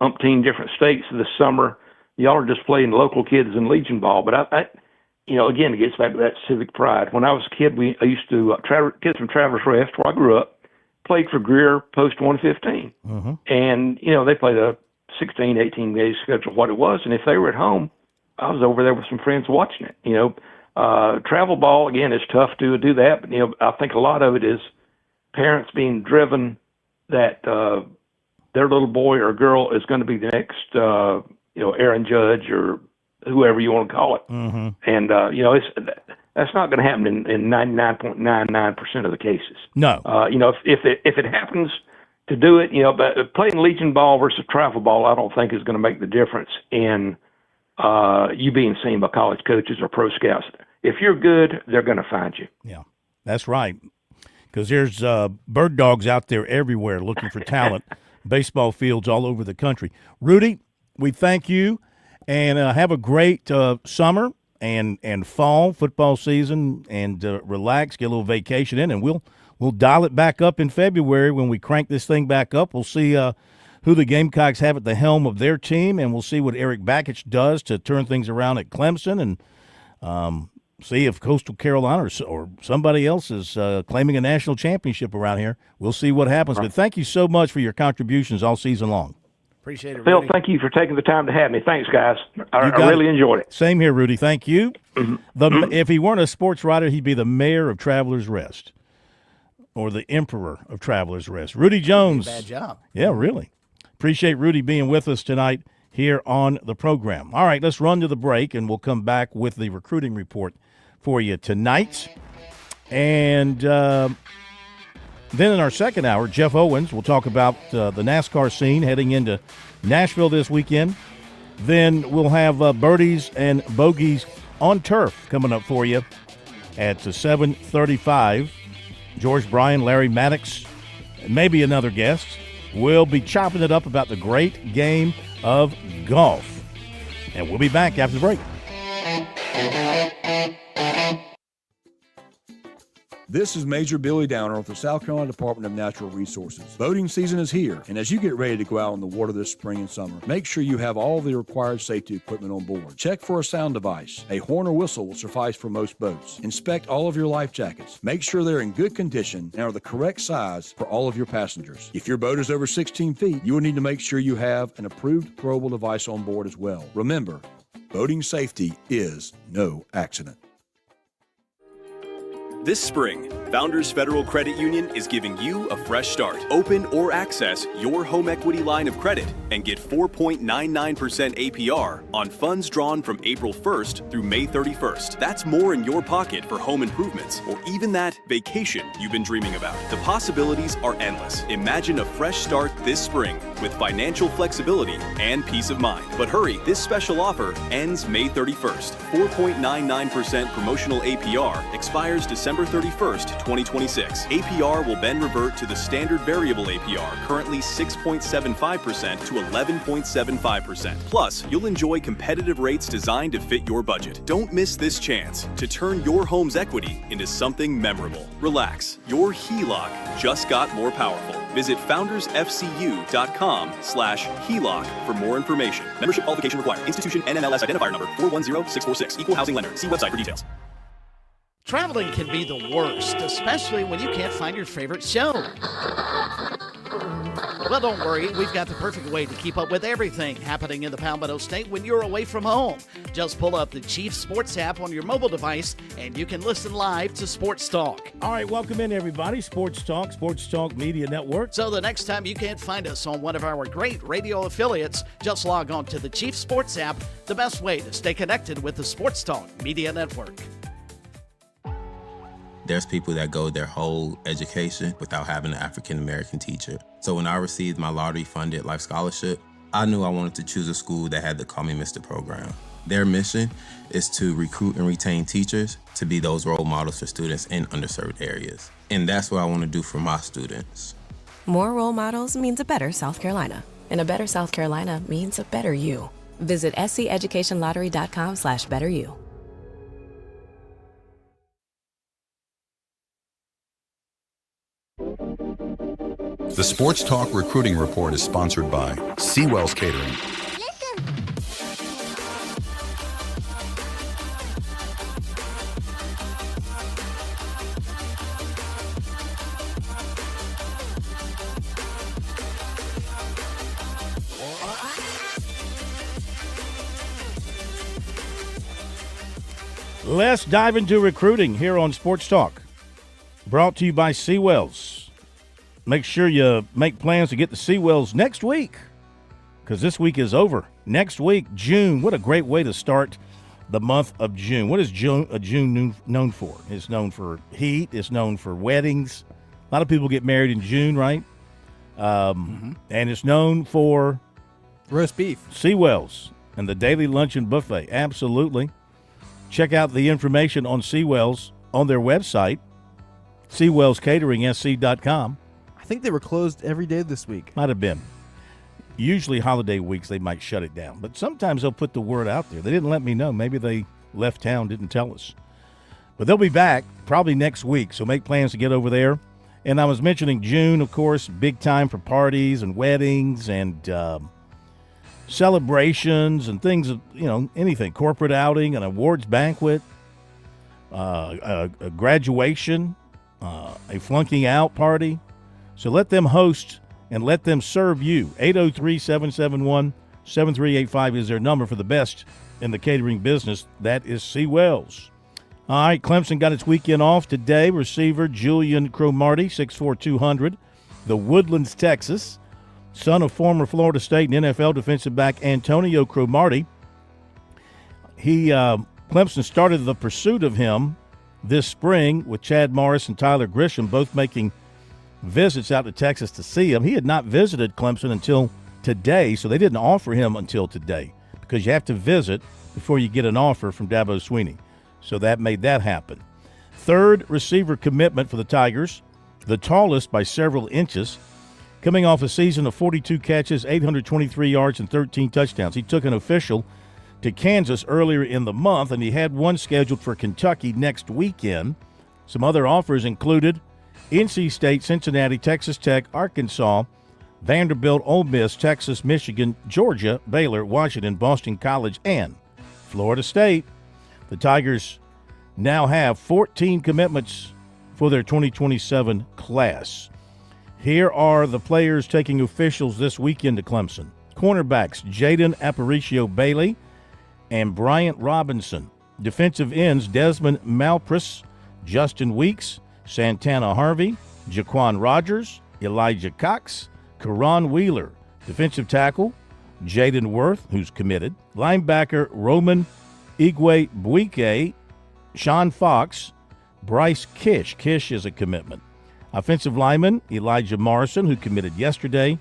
umpteen different states this summer. Y'all are just playing local kids in Legion ball. But, again, it gets back to that civic pride. When I was a kid, I used to, kids from Traverse Rest, where I grew up, played for Greer Post 115. And, they played a 16, 18-day schedule, what it was. And if they were at home, I was over there with some friends watching it. Travel ball, again, is tough to do that. But, I think a lot of it is parents being driven that their little boy or girl is going to be the next, Aaron Judge or whoever you want to call it. And, that's not going to happen in 99.99% of the cases. No. If it happens to do it, but playing Legion ball versus travel ball, I don't think is going to make the difference in you being seen by college coaches or pro scouts. If you're good, they're going to find you. Yeah, that's right. Because there's bird dogs out there everywhere looking for talent, baseball fields all over the country. Rudy, we thank you, and have a great summer and fall football season, and relax, get a little vacation in, and we'll dial it back up in February when we crank this thing back up. We'll see who the Gamecocks have at the helm of their team, and we'll see what Eric Bakich does to turn things around at Clemson, and see if Coastal Carolina or somebody else is claiming a national championship around here. We'll see what happens. But thank you so much for your contributions all season long. Appreciate it, Phil, Rudy. thank you for taking the time to have me. Thanks, guys. I really enjoyed it. Same here, Rudy. Thank you. If he weren't a sports writer, he'd be the mayor of Travelers Rest or the emperor of Travelers Rest. Rudy Jones. Bad job. Yeah, really. Appreciate Rudy being with us tonight here on the program. All right, let's run to the break, and we'll come back with the recruiting report for you tonight. And then in our second hour, Jeff Owens will talk about the NASCAR scene heading into Nashville this weekend. Then we'll have birdies and bogeys on turf coming up for you at 7:35. George Bryan, Larry Maddox, and maybe another guest. We'll be chopping it up about the great game of golf. And we'll be back after the break. This is Major Billy Downer with the South Carolina Department of Natural Resources. Boating season is here, and as you get ready to go out on the water this spring and summer, make sure you have all the required safety equipment on board. Check for a sound device. A horn or whistle will suffice for most boats. Inspect all of your life jackets. Make sure they're in good condition and are the correct size for all of your passengers. If your boat is over 16 feet, you will need to make sure you have an approved throwable device on board as well. Remember, boating safety is no accident. This spring, Founders Federal Credit Union is giving you a fresh start. Open or access your home equity line of credit and get 4.99% APR on funds drawn from April 1st through May 31st. That's more in your pocket for home improvements or even that vacation you've been dreaming about. The possibilities are endless. Imagine a fresh start this spring with financial flexibility and peace of mind. But hurry, this special offer ends May 31st. 4.99% promotional APR expires December 31st, 2026. APR will then revert to the standard variable APR, currently 6.75% to 11.75%. Plus, you'll enjoy competitive rates designed to fit your budget. Don't miss this chance to turn your home's equity into something memorable. Relax, your HELOC just got more powerful. Visit foundersfcu.com/HELOC for more information. Membership qualification required. Institution NMLS identifier number 410646. Equal housing lender. See website for details. Traveling can be the worst, especially when you can't find your favorite show. Well, don't worry. We've got the perfect way to keep up with everything happening in the Palmetto State when you're away from home. Just pull up the Chief Sports app on your mobile device, and you can listen live to Sports Talk. All right, welcome in, everybody. Sports Talk Media Network. So the next time you can't find us on one of our great radio affiliates, just log on to the Chief Sports app, the best way to stay connected with the Sports Talk Media Network. There's people that go their whole education without having an African-American teacher. So when I received my lottery-funded life scholarship, I knew I wanted to choose a school that had the Call Me Mr. program. Their mission is to recruit and retain teachers to be those role models for students in underserved areas. And that's what I want to do for my students. More role models means a better South Carolina. And a better South Carolina means a better you. Visit sceducationlottery.com/betteryou. The Sports Talk Recruiting Report is sponsored by Seawell's Catering. Let's dive into recruiting here on Sports Talk. Brought to you by Seawells. Make sure you make plans to get to Seawells next week, because this week is over. Next week, June. What a great way to start the month of June. What is June known for? It's known for heat. It's known for weddings. A lot of people get married in June, right? And it's known for roast beef. Seawells and the daily luncheon buffet. Absolutely. Check out the information on Seawells on their website, SeawellsCateringSC.com. I think they were closed every day this week. Might have been. Usually holiday weeks they might shut it down, but sometimes they'll put the word out there. They didn't let me know. Maybe they left town, didn't tell us. But they'll be back probably next week, so make plans to get over there. And I was mentioning June, of course, big time for parties and weddings and celebrations and things, anything, corporate outing, an awards banquet, a graduation, a flunking out party. So let them host and let them serve you. 803-771-7385 is their number for the best in the catering business. That is Seawells. All right, Clemson got its weekend off today. Receiver Julian Cromartie, 6'4", 200, the Woodlands, Texas, son of former Florida State and NFL defensive back Antonio Cromartie. Clemson started the pursuit of him this spring with Chad Morris and Tyler Grisham both making visits out to Texas to see him. He had not visited Clemson until today, so they didn't offer him until today because you have to visit before you get an offer from Dabo Swinney. So that made that happen. Third receiver commitment for the Tigers, the tallest by several inches, coming off a season of 42 catches, 823 yards, and 13 touchdowns. He took an official to Kansas earlier in the month, and he had one scheduled for Kentucky next weekend. Some other offers included NC State, Cincinnati, Texas Tech, Arkansas, Vanderbilt, Ole Miss, Texas, Michigan, Georgia, Baylor, Washington, Boston College, and Florida State. The Tigers now have 14 commitments for their 2027 class. Here are the players taking officials this weekend to Clemson. Cornerbacks, Jaden Aparicio-Bailey and Bryant Robinson. Defensive ends, Desmond Malpris Justin Weeks, Santana Harvey, Jaquan Rogers, Elijah Cox, Karan Wheeler. Defensive tackle, Jaden Worth, who's committed. Linebacker, Roman Igwe Buike, Sean Fox, Bryce Kish. Kish is a commitment. Offensive lineman, Elijah Morrison, who committed yesterday.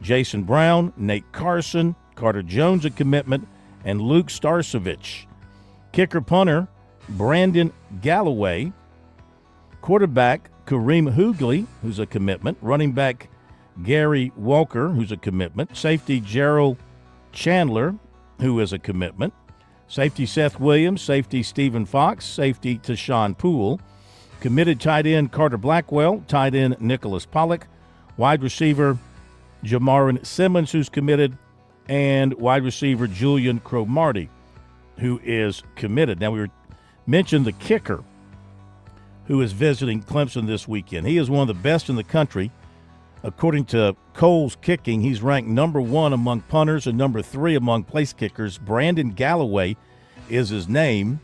Jason Brown, Nate Carson, Carter Jones, a commitment, and Luke Starcevich. Kicker punter, Brandon Galloway. Quarterback, Kareem Hughley, who's a commitment. Running back, Gary Walker, who's a commitment. Safety, Gerald Chandler, who is a commitment. Safety, Seth Williams. Safety, Stephen Fox. Safety, Tashawn Poole. Committed tight end, Carter Blackwell. Tight end, Nicholas Pollock. Wide receiver, Jamarin Simmons, who's committed. And wide receiver, Julian Cromartie, who is committed. Now, we mentioned the kicker, who is visiting Clemson this weekend. He is one of the best in the country. According to Cole's Kicking, he's ranked number 1 among punters and number 3 among place kickers. Brandon Galloway is his name,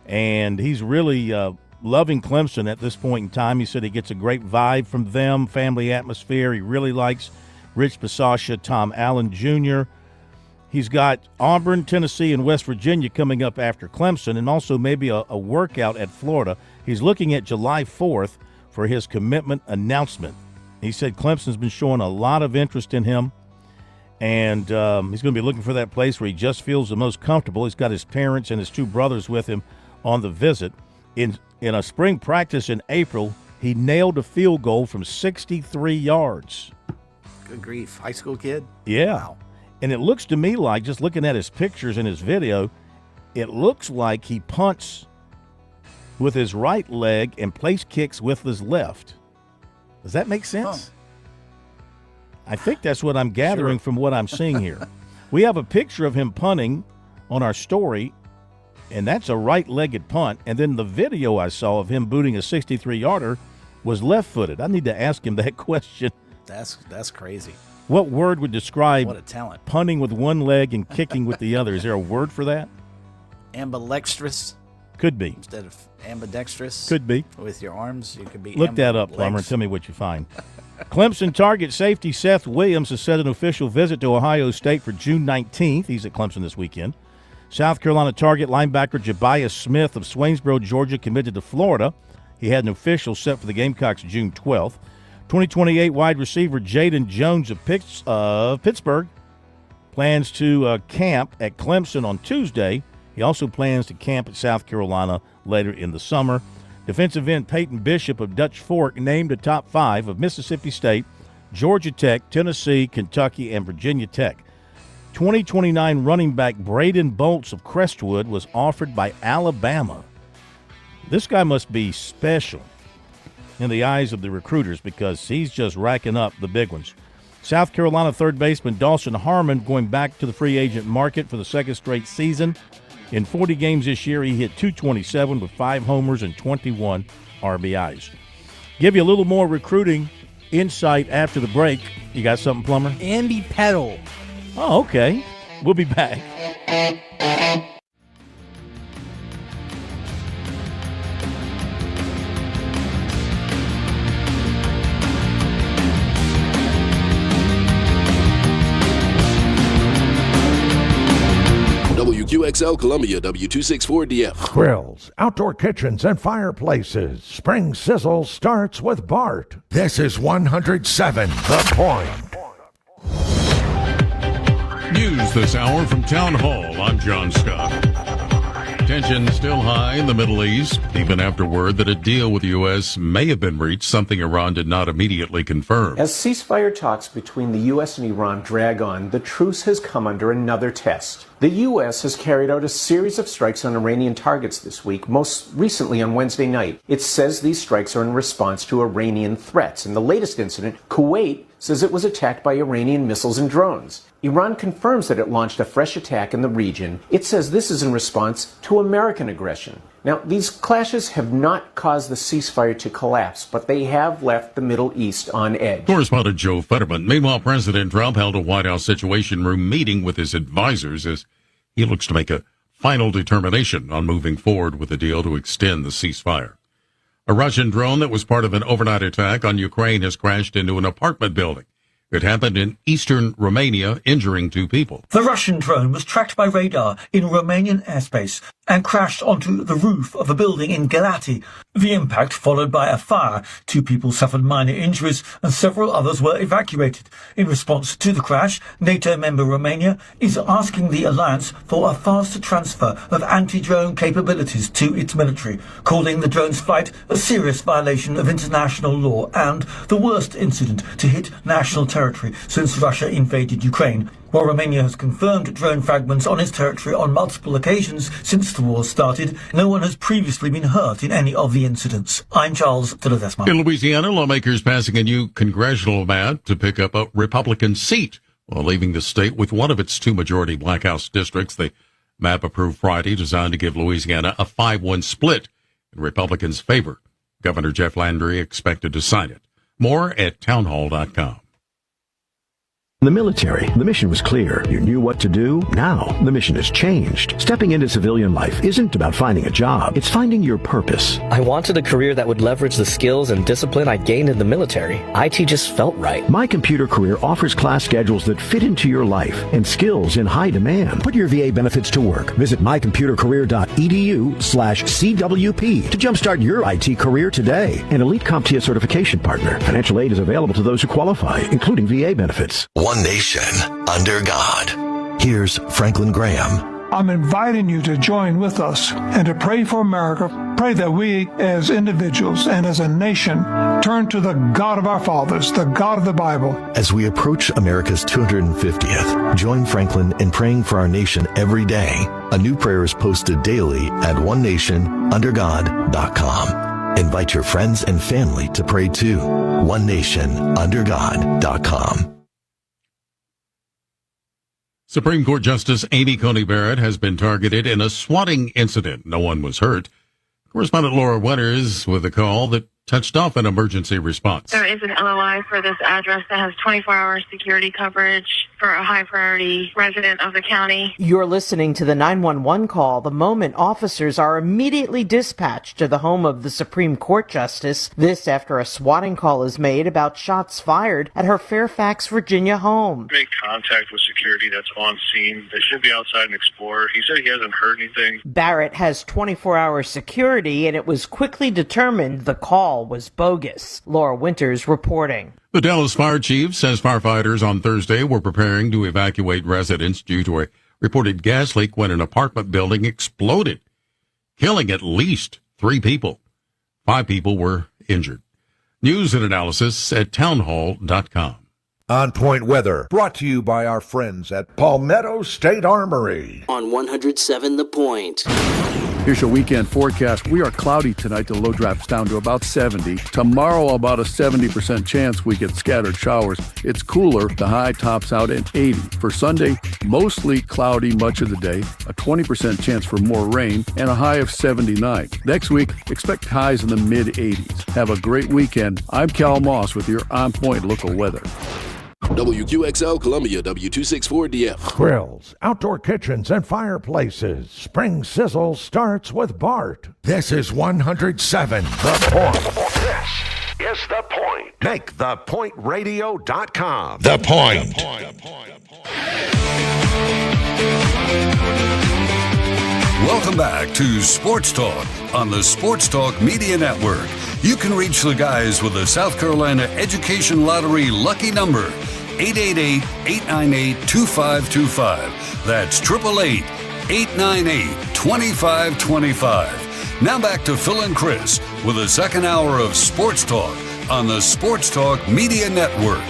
and he's really loving Clemson at this point in time. He said he gets a great vibe from them, family atmosphere. He really likes Rich Bisaccia, Tom Allen Jr. He's got Auburn, Tennessee, and West Virginia coming up after Clemson, and also maybe a workout at Florida. He's looking at July 4th for his commitment announcement. He said Clemson's been showing a lot of interest in him, and he's going to be looking for that place where he just feels the most comfortable. He's got his parents and his 2 brothers with him on the visit. In a spring practice in April, he nailed a field goal from 63 yards. Good grief. High school kid? Yeah. Wow. And it looks to me like, just looking at his pictures and his video, it looks like he punts with his right leg and place kicks with his left. Does that make sense? Huh. I think that's what I'm gathering from what I'm seeing here. We have a picture of him punting on our story, and that's a right-legged punt. And then the video I saw of him booting a 63-yarder was left-footed. I need to ask him that question. That's crazy. What word would describe what a talent. Punting with one leg and kicking with the other? Is there a word for that? Ambidextrous. Could be. Instead of ambidextrous. Could be. With your arms, you could be Look that up, Plummer, and tell me what you find. Clemson target safety Seth Williams has set an official visit to Ohio State for June 19th. He's at Clemson this weekend. South Carolina target linebacker Jabias Smith of Swainsboro, Georgia, committed to Florida. He had an official set for the Gamecocks June 12th. 2028 wide receiver Jaden Jones of Pittsburgh plans to camp at Clemson on Tuesday. He also plans to camp at South Carolina later in the summer. Defensive end Peyton Bishop of Dutch Fork named a top 5 of Mississippi State, Georgia Tech, Tennessee, Kentucky, and Virginia Tech. 2029 running back Braden Bolts of Crestwood was offered by Alabama. This guy must be special in the eyes of the recruiters because he's just racking up the big ones. South Carolina third baseman Dawson Harmon going back to the free agent market for the second straight season. In 40 games this year, he hit .227 with 5 homers and 21 RBIs. Give you a little more recruiting insight after the break. You got something, Plummer? Andy Peddle. Oh, okay. We'll be back. WQXL Columbia, W264DF. Grills, outdoor kitchens, and fireplaces. Spring Sizzle starts with Bart. This is 107 The Point. News this hour from Town Hall. I'm John Scott. Tension still high in the Middle East, even after word that a deal with the U.S. may have been reached, something Iran did not immediately confirm. As ceasefire talks between the U.S. and Iran drag on, the truce has come under another test. The U.S. has carried out a series of strikes on Iranian targets this week, most recently on Wednesday night. It says these strikes are in response to Iranian threats. In the latest incident, Kuwait says it was attacked by Iranian missiles and drones. Iran confirms that it launched a fresh attack in the region. It says this is in response to American aggression. Now, these clashes have not caused the ceasefire to collapse, but they have left the Middle East on edge. Correspondent Joe Fetterman. Meanwhile, President Trump held a White House Situation Room meeting with his advisors as he looks to make a final determination on moving forward with a deal to extend the ceasefire. A Russian drone that was part of an overnight attack on Ukraine has crashed into an apartment building. It happened in eastern Romania, injuring 2 people. The Russian drone was tracked by radar in Romanian airspace and crashed onto the roof of a building in Galati. The impact followed by a fire. 2 people suffered minor injuries and several others were evacuated. In response to the crash, NATO member Romania is asking the alliance for a faster transfer of anti-drone capabilities to its military, calling the drone's flight a serious violation of international law and the worst incident to hit national territory since Russia invaded Ukraine. While Romania has confirmed drone fragments on its territory on multiple occasions since the war started, no one has previously been hurt in any of the incidents. I'm Charles de Ledesma. In Louisiana, lawmakers passing a new congressional map to pick up a Republican seat while leaving the state with one of its 2 majority Black House districts. The map approved Friday, designed to give Louisiana a 5-1 split in Republicans' favor. Governor Jeff Landry expected to sign it. More at townhall.com. In the military, the mission was clear. You knew what to do. Now, the mission has changed. Stepping into civilian life isn't about finding a job. It's finding your purpose. I wanted a career that would leverage the skills and discipline I gained in the military. IT just felt right. My Computer Career offers class schedules that fit into your life and skills in high demand. Put your VA benefits to work. Visit mycomputercareer.edu/CWP to jumpstart your IT career today. An elite CompTIA certification partner. Financial aid is available to those who qualify, including VA benefits. One nation under God. Here's Franklin Graham. I'm inviting you to join with us and to pray for America. Pray that we as individuals and as a nation turn to the God of our fathers, the God of the Bible. As we approach America's 250th, join Franklin in praying for our nation every day. A new prayer is posted daily at onenationundergod.com. Invite your friends and family to pray too. onenationundergod.com. Supreme Court Justice Amy Coney Barrett has been targeted in a swatting incident. No one was hurt. Correspondent Laura Winters with a call that touched off an emergency response. There is an LOI for this address that has 24-hour security coverage for a high-priority resident of the county. You're listening to the 911 call the moment officers are immediately dispatched to the home of the Supreme Court Justice. This after a swatting call is made about shots fired at her Fairfax, Virginia home. Make contact with security that's on scene. They should be outside and explore. He said he hasn't heard anything. Barrett has 24-hour security, and it was quickly determined the call was bogus. Laura Winters reporting. The Dallas Fire Chief says firefighters on Thursday were preparing to evacuate residents due to a reported gas leak when an apartment building exploded, killing at least 3 people. 5 people were injured. News and analysis at townhall.com. On Point Weather, brought to you by our friends at Palmetto State Armory. On 107 The Point. Here's your weekend forecast. We are cloudy tonight. The low drops down to about 70. Tomorrow, about a 70% chance we get scattered showers. It's cooler. The high tops out at 80. For Sunday, mostly cloudy much of the day. A 20% chance for more rain and a high of 79. Next week, expect highs in the mid-80s. Have a great weekend. I'm Cal Moss with your On Point local weather. WQXL Columbia, W264DF. Grills, outdoor kitchens, and fireplaces. Spring Sizzle starts with Bart. This is 107 The Point. This is The Point. Make thepointradio.com. The Point. Welcome back to Sports Talk on the Sports Talk Media Network. You can reach the guys with the South Carolina Education Lottery lucky number, 888-898-2525. That's 888-898-2525. Now back to Phil and Chris with the second hour of Sports Talk on the Sports Talk Media Network.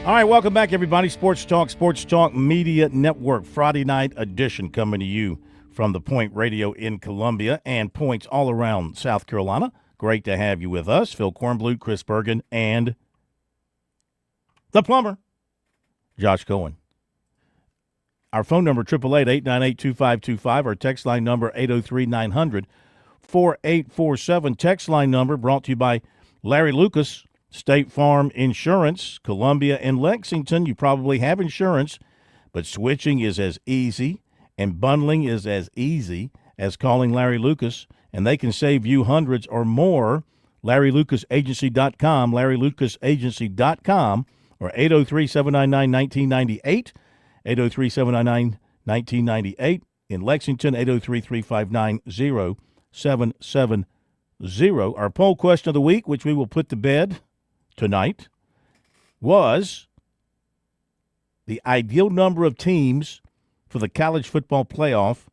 All right, welcome back, everybody. Sports Talk Media Network, Friday night edition coming to you from the Point Radio in Columbia and points all around South Carolina. Great to have you with us. Phil Kornblut, Chris Bergen, and the plumber, Josh Cohen. Our phone number, 888-898-2525. Our text line number, 803-900-4847. Text line number brought to you by Larry Lucas, State Farm Insurance, Columbia and Lexington. You probably have insurance, but switching is as easy And bundling is as easy as calling Larry Lucas, and they can save you hundreds or more. LarryLucasAgency.com, LarryLucasAgency.com, or 803-799-1998, 803-799-1998. In Lexington, 803-359-0770. Our poll question of the week, which we will put to bed tonight, was the ideal number of teams for the college football playoff.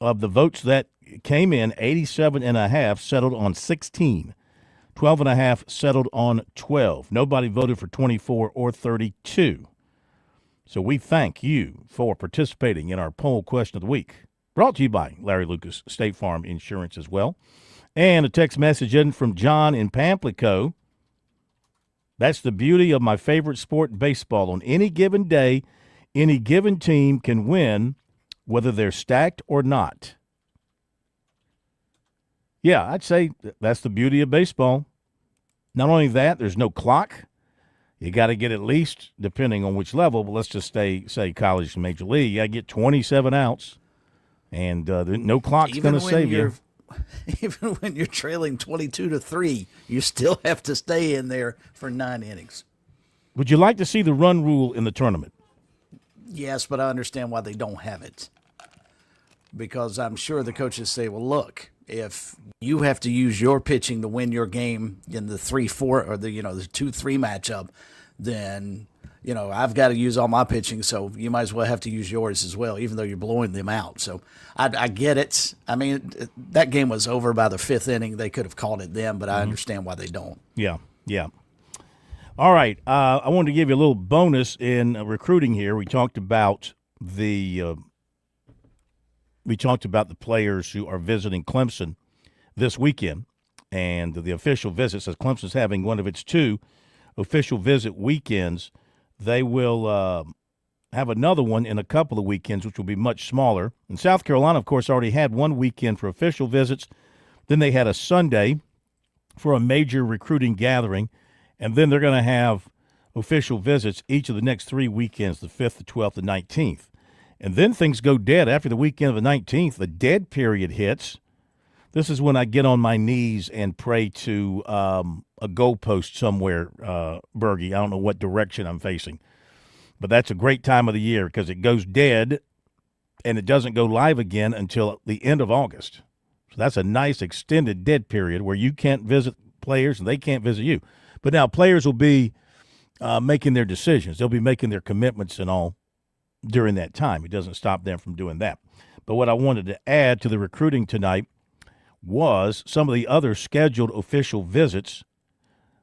Of the votes that came in, 87.5 settled on 16. 12.5 settled on 12. Nobody voted for 24 or 32. So we thank you for participating in our poll question of the week. Brought to you by Larry Lucas, State Farm Insurance as well. And a text message in from John in Pamplico. That's the beauty of my favorite sport, baseball. On any given day, any given team can win, whether they're stacked or not. Yeah, I'd say that's the beauty of baseball. Not only that, there's no clock. You got to get at least, depending on which level, but let's just say college and major league, you got to get 27 outs, and no clock's going to save you. Even when you're trailing 22-3, you still have to stay in there for 9 innings. Would you like to see the run rule in the tournament? Yes, but I understand why they don't have it. Because I'm sure the coaches say, well, look, if you have to use your pitching to win your game in the 3-4 or the 2-3 matchup, then I've got to use all my pitching, so you might as well have to use yours as well, even though you're blowing them out. So I get it. I mean, that game was over by the 5th inning. They could have called it then, but I understand why they don't. Yeah. All right. I wanted to give you a little bonus in recruiting here. We talked about the players who are visiting Clemson this weekend, and the official visits, as Clemson's having one of its 2 official visit weekends. They will have another one in a couple of weekends, which will be much smaller. And South Carolina, of course, already had one weekend for official visits. Then they had a Sunday for a major recruiting gathering. And then they're going to have official visits each of the next 3 weekends, the 5th, the 12th, the 19th. And then things go dead. After the weekend of the 19th, the dead period hits. This is when I get on my knees and pray to a goalpost somewhere, Bergie. I don't know what direction I'm facing. But that's a great time of the year because it goes dead and it doesn't go live again until the end of August. So that's a nice extended dead period where you can't visit players and they can't visit you. But now players will be making their decisions. They'll be making their commitments and all during that time. It doesn't stop them from doing that. But what I wanted to add to the recruiting tonight was some of the other scheduled official visits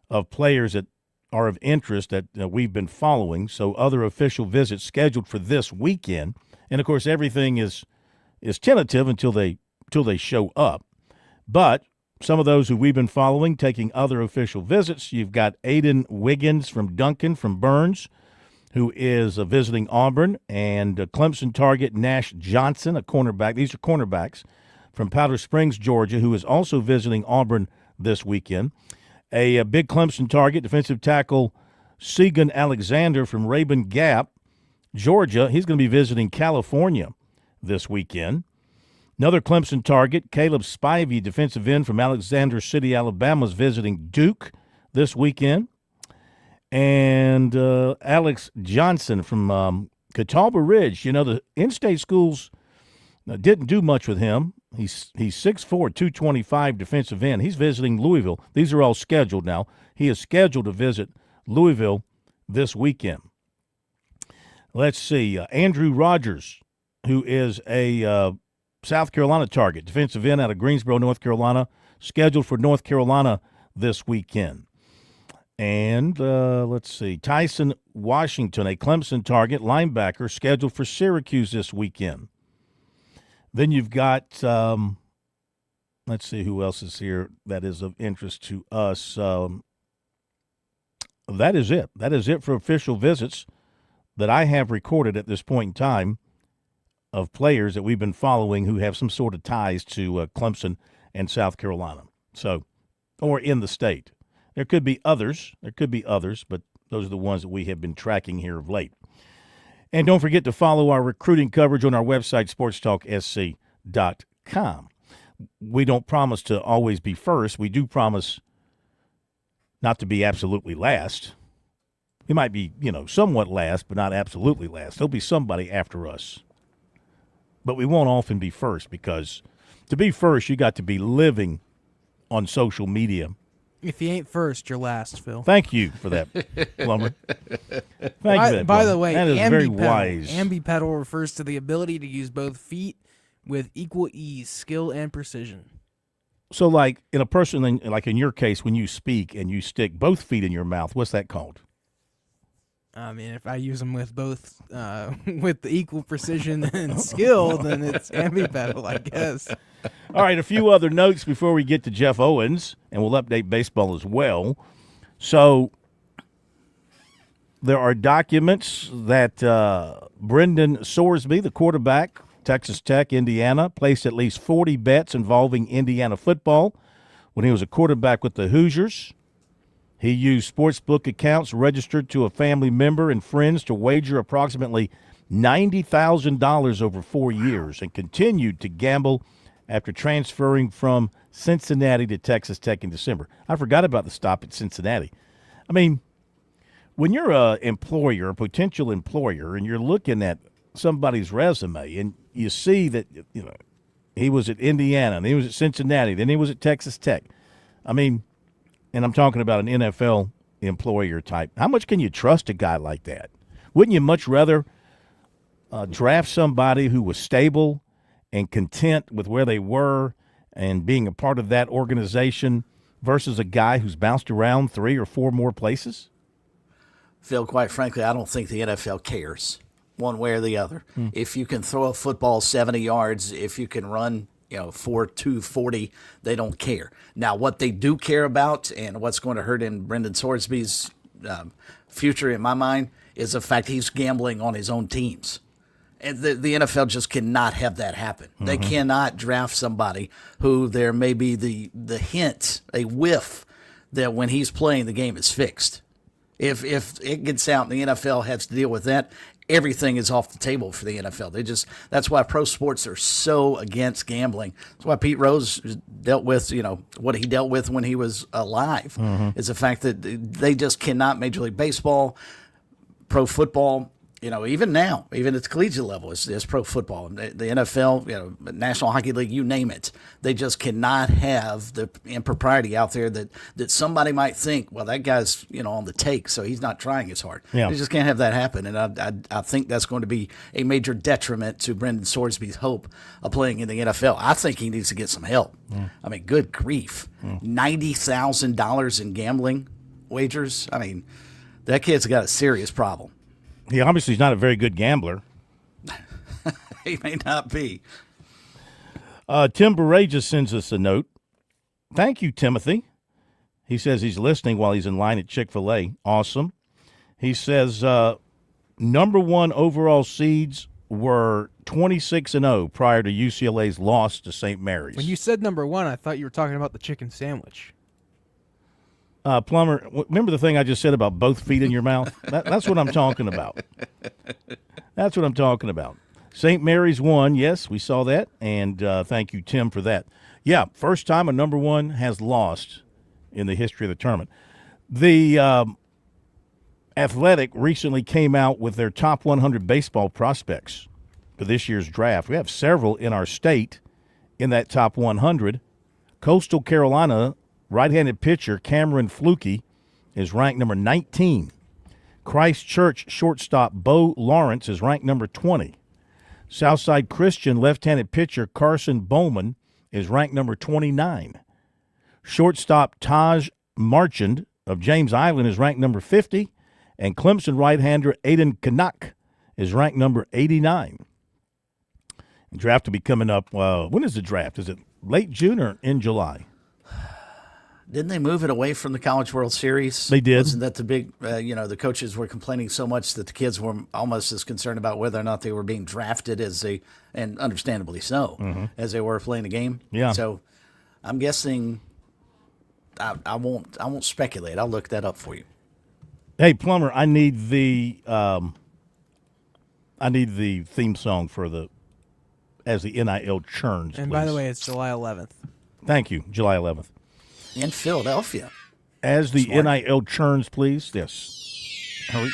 of players that are of interest that we've been following. So other official visits scheduled for this weekend. And, of course, everything is tentative until they show up. But some of those who we've been following taking other official visits, you've got Aiden Wiggins from Duncan from Burns, who is visiting Auburn, and Clemson target Nash Johnson, a cornerback. These are cornerbacks from Powder Springs, Georgia, who is also visiting Auburn this weekend. A big Clemson target, defensive tackle Segan Alexander from Rabun Gap, Georgia. He's going to be visiting California this weekend. Another Clemson target, Caleb Spivey, defensive end from Alexander City, Alabama, is visiting Duke this weekend. And Alex Johnson from Catawba Ridge. The in-state schools didn't do much with him. He's 6'4", 225 defensive end. He's visiting Louisville. These are all scheduled now. He is scheduled to visit Louisville this weekend. Let's see. Andrew Rogers, who is a South Carolina target, defensive end out of Greensboro, North Carolina, scheduled for North Carolina this weekend. And let's see. Tyson Washington, a Clemson target, linebacker, scheduled for Syracuse this weekend. Then you've got, let's see who else is here that is of interest to us. That is it. That is it for official visits that I have recorded at this point in time of players that we've been following who have some sort of ties to Clemson and South Carolina. So, or in the state. There could be others, but those are the ones that we have been tracking here of late. And don't forget to follow our recruiting coverage on our website, SportsTalkSC.com. We don't promise to always be first. We do promise not to be absolutely last. We might be, somewhat last, but not absolutely last. There'll be somebody after us. But we won't often be first, because to be first, you got to be living on social media. If you ain't first, you're last, Phil. Thank you for that, Plummer. Thank you for that, by the way, that is very wise. Ambipedal refers to the ability to use both feet with equal ease, skill, and precision. So, like in a person, like in your case, when you speak and you stick both feet in your mouth, what's that called? I mean, if I use them with both, with the equal precision and skill, then it's ambipedal, I guess. All right, a few other notes before we get to Jeff Owens, and we'll update baseball as well. So there are documents that Brendan Sorsby, the quarterback, Texas Tech, Indiana, placed at least 40 bets involving Indiana football when he was a quarterback with the Hoosiers. He used sportsbook accounts registered to a family member and friends to wager approximately $90,000 over 4 years and continued to gamble after transferring from Cincinnati to Texas Tech in December. I forgot about the stop at Cincinnati. I mean, when you're a employer, a potential employer, and you're looking at somebody's resume and you see that, he was at Indiana, and he was at Cincinnati, then he was at Texas Tech. I mean, and I'm talking about an NFL employer type. How much can you trust a guy like that? Wouldn't you much rather draft somebody who was stable and content with where they were and being a part of that organization versus a guy who's bounced around 3 or 4 more places? Phil, quite frankly, I don't think the NFL cares one way or the other. If you can throw a football 70 yards, if you can run 4.240, they don't care. Now, what they do care about, and what's going to hurt in Brendan Sorsby's future, in my mind, is the fact he's gambling on his own teams. And the NFL just cannot have that happen. Mm-hmm. They cannot draft somebody who there may be the hint, a whiff, that when he's playing, the game is fixed. If it gets out and the NFL has to deal with that, everything is off the table for the NFL. That's why pro sports are so against gambling. That's why Pete Rose dealt with, what he dealt with when he was alive, is the fact that they just cannot. Major League Baseball, pro football, even now, even at the collegiate level, it's pro football. The NFL, National Hockey League, you name it. They just cannot have the impropriety out there that somebody might think, well, that guy's, on the take, so he's not trying as hard. Yeah. They just can't have that happen. And I think that's going to be a major detriment to Brendan Sorsby's hope of playing in the NFL. I think he needs to get some help. I mean, good grief. $90,000 in gambling wagers. I mean, that kid's got a serious problem. He obviously is not a very good gambler. He may not be. Tim Beret just sends us a note. Thank you, Timothy. He says he's listening while he's in line at Chick-fil-A. Awesome. He says number 1 overall seeds were 26-0 prior to UCLA's loss to St. Mary's. When you said number 1, I thought you were talking about the chicken sandwich. Plummer, remember the thing I just said about both feet in your mouth? That's what I'm talking about. That's what I'm talking about. St. Mary's won. Yes, we saw that, and thank you, Tim, for that. Yeah, first time a number 1 has lost in the history of the tournament. The Athletic recently came out with their top 100 baseball prospects for this year's draft. We have several in our state in that top 100. Coastal Carolina right-handed pitcher Cameron Flukie is ranked number 19. Christchurch shortstop Bo Lawrence is ranked number 20. Southside Christian left-handed pitcher Carson Bowman is ranked number 29. Shortstop Taj Marchand of James Island is ranked number 50. And Clemson right-hander Aiden Kanak is ranked number 89. The draft will be coming up. When is the draft? Is it late June or in July? Didn't they move it away from the College World Series? They did. Wasn't that the big, the coaches were complaining so much that the kids were almost as concerned about whether or not they were being drafted and understandably so, as they were playing the game. Yeah. So I'm guessing, I won't speculate. I'll look that up for you. Hey, Plummer, I need the I need the theme song as the NIL churns. And please. by the way, it's July 11th. Thank you, July 11th. In Philadelphia. As the Smart. NIL churns, please. Yes. Hurry.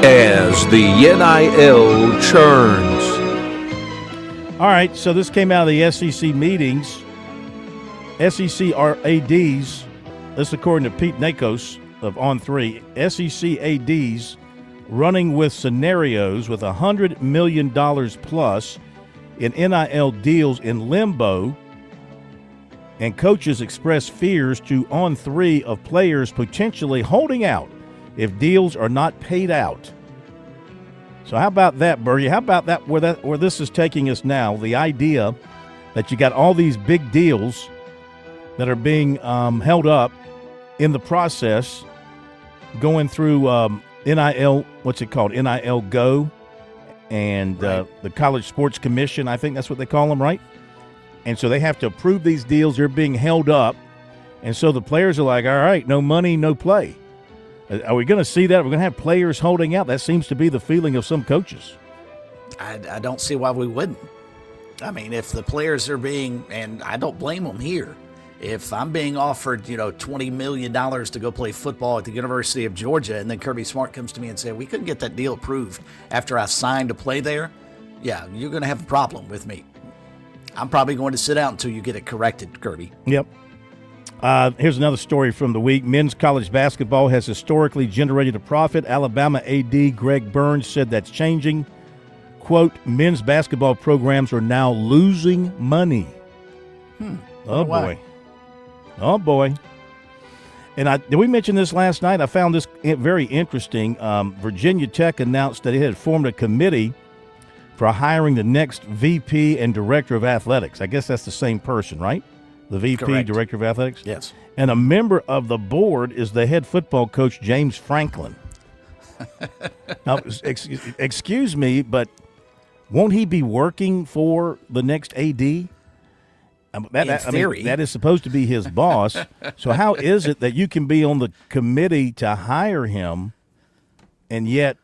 As the NIL churns. All right, so this came out of the SEC meetings. SEC ADs, this according to Pete Nakos of On3, SEC ADs running with scenarios with $100 million plus in NIL deals in limbo, and coaches express fears to On3 of players potentially holding out if deals are not paid out. So how about that, Bertie? How about that where this is taking us now, the idea that you got all these big deals that are being held up in the process, going through NIL, what's it called, NIL Go, and the College Sports Commission, I think that's what they call them, right? And so they have to approve these deals. They're being held up. And so the players are like, all right, no money, no play. Are we going to see that? We're going to have players holding out. That seems to be the feeling of some coaches. I don't see why we wouldn't. I mean, if the players are being, and I don't blame them here, if I'm being offered, $20 million to go play football at the University of Georgia, and then Kirby Smart comes to me and says, we couldn't get that deal approved after I signed to play there, yeah, you're going to have a problem with me. I'm probably going to sit out until you get it corrected, Kirby. Yep. Here's another story from the week. Men's college basketball has historically generated a profit. Alabama AD Greg Burns said that's changing. Quote, men's basketball programs are now losing money. Oh, boy. Oh, boy. And did we mention this last night? I found this very interesting. Virginia Tech announced that it had formed a committee for hiring the next VP and Director of Athletics. I guess that's the same person, right? The VP, Correct. Director of Athletics? Yes. And a member of the board is the head football coach, James Franklin. Now, excuse me, but won't he be working for the next AD? In theory. That is supposed to be his boss. So how is it that you can be on the committee to hire him, and yet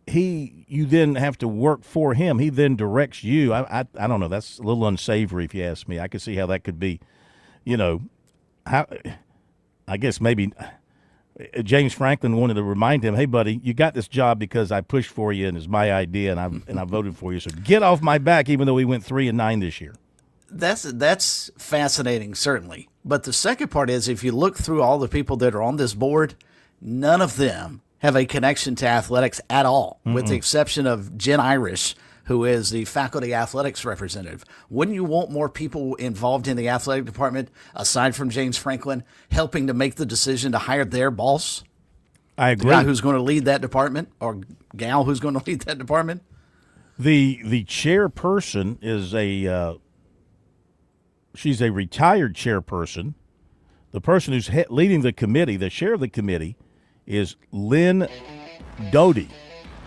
you then have to work for him? He then directs you. I don't know. That's a little unsavory, if you ask me. I could see how that could be, how. I guess maybe James Franklin wanted to remind him, hey, buddy, you got this job because I pushed for you and it's my idea and I voted for you. So get off my back, even though we went 3-9 this year. That's fascinating, certainly. But the second part is, if you look through all the people that are on this board, none of them have a connection to athletics at all, with the exception of Jen Irish, who is the faculty athletics representative. Wouldn't you want more people involved in the athletic department, aside from James Franklin, helping to make the decision to hire their boss? I agree. The guy who's going to lead that department, or gal who's going to lead that department? The chairperson is she's a retired chairperson. The person who's leading the committee, the chair of the committee, is Lynn Doty,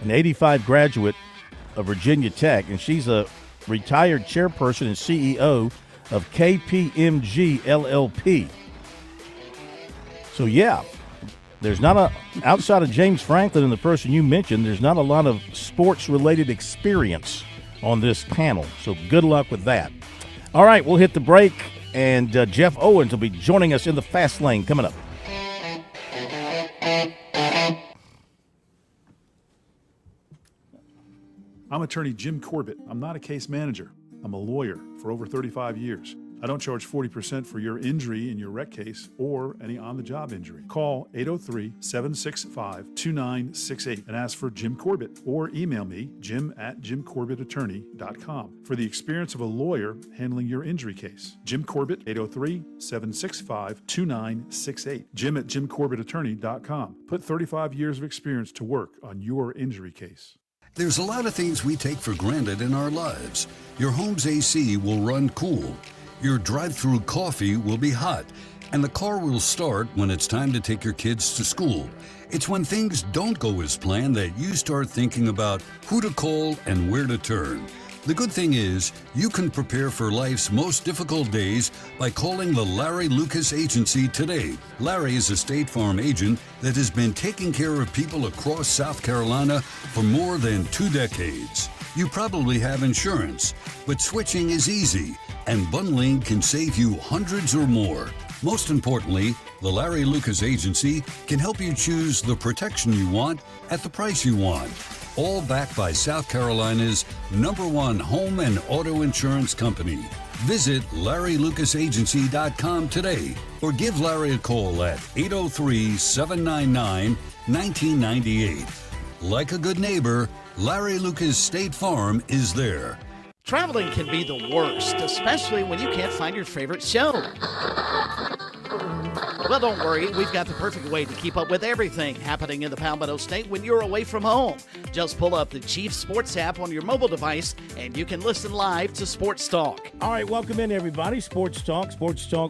an 85 graduate of Virginia Tech, and she's a retired chairperson and CEO of KPMG LLP. So, yeah, there's not outside of James Franklin and the person you mentioned, there's not a lot of sports-related experience on this panel. So good luck with that. All right, we'll hit the break, and Jeff Owens will be joining us in the Fast Lane coming up. I'm attorney Jim Corbett. I'm not a case manager. I'm a lawyer for over 35 years. I don't charge 40% for your injury in your wreck case or any on-the-job injury. Call 803-765-2968 and ask for Jim Corbett, or email me, jim@jimcorbettattorney.com, for the experience of a lawyer handling your injury case. Jim Corbett, 803-765-2968. jim@jimcorbettattorney.com. Put 35 years of experience to work on your injury case. There's a lot of things we take for granted in our lives. Your home's AC will run cool. Your drive-through coffee will be hot. And the car will start when it's time to take your kids to school. It's when things don't go as planned that you start thinking about who to call and where to turn. The good thing is, you can prepare for life's most difficult days by calling the Larry Lucas Agency today. Larry is a State Farm agent that has been taking care of people across South Carolina for more than 2 decades. You probably have insurance, but switching is easy, and bundling can save you hundreds or more. Most importantly, the Larry Lucas Agency can help you choose the protection you want at the price you want. All backed by South Carolina's #1 home and auto insurance company. Visit LarryLucasAgency.com today or give Larry a call at 803-799-1998. Like a good neighbor, Larry Lucas State Farm is there. Traveling can be the worst, especially when you can't find your favorite show. Well, don't worry. We've got the perfect way to keep up with everything happening in the Palmetto State when you're away from home. Just pull up the Chief Sports app on your mobile device, and you can listen live to Sports Talk. All right, welcome in, everybody. Sports Talk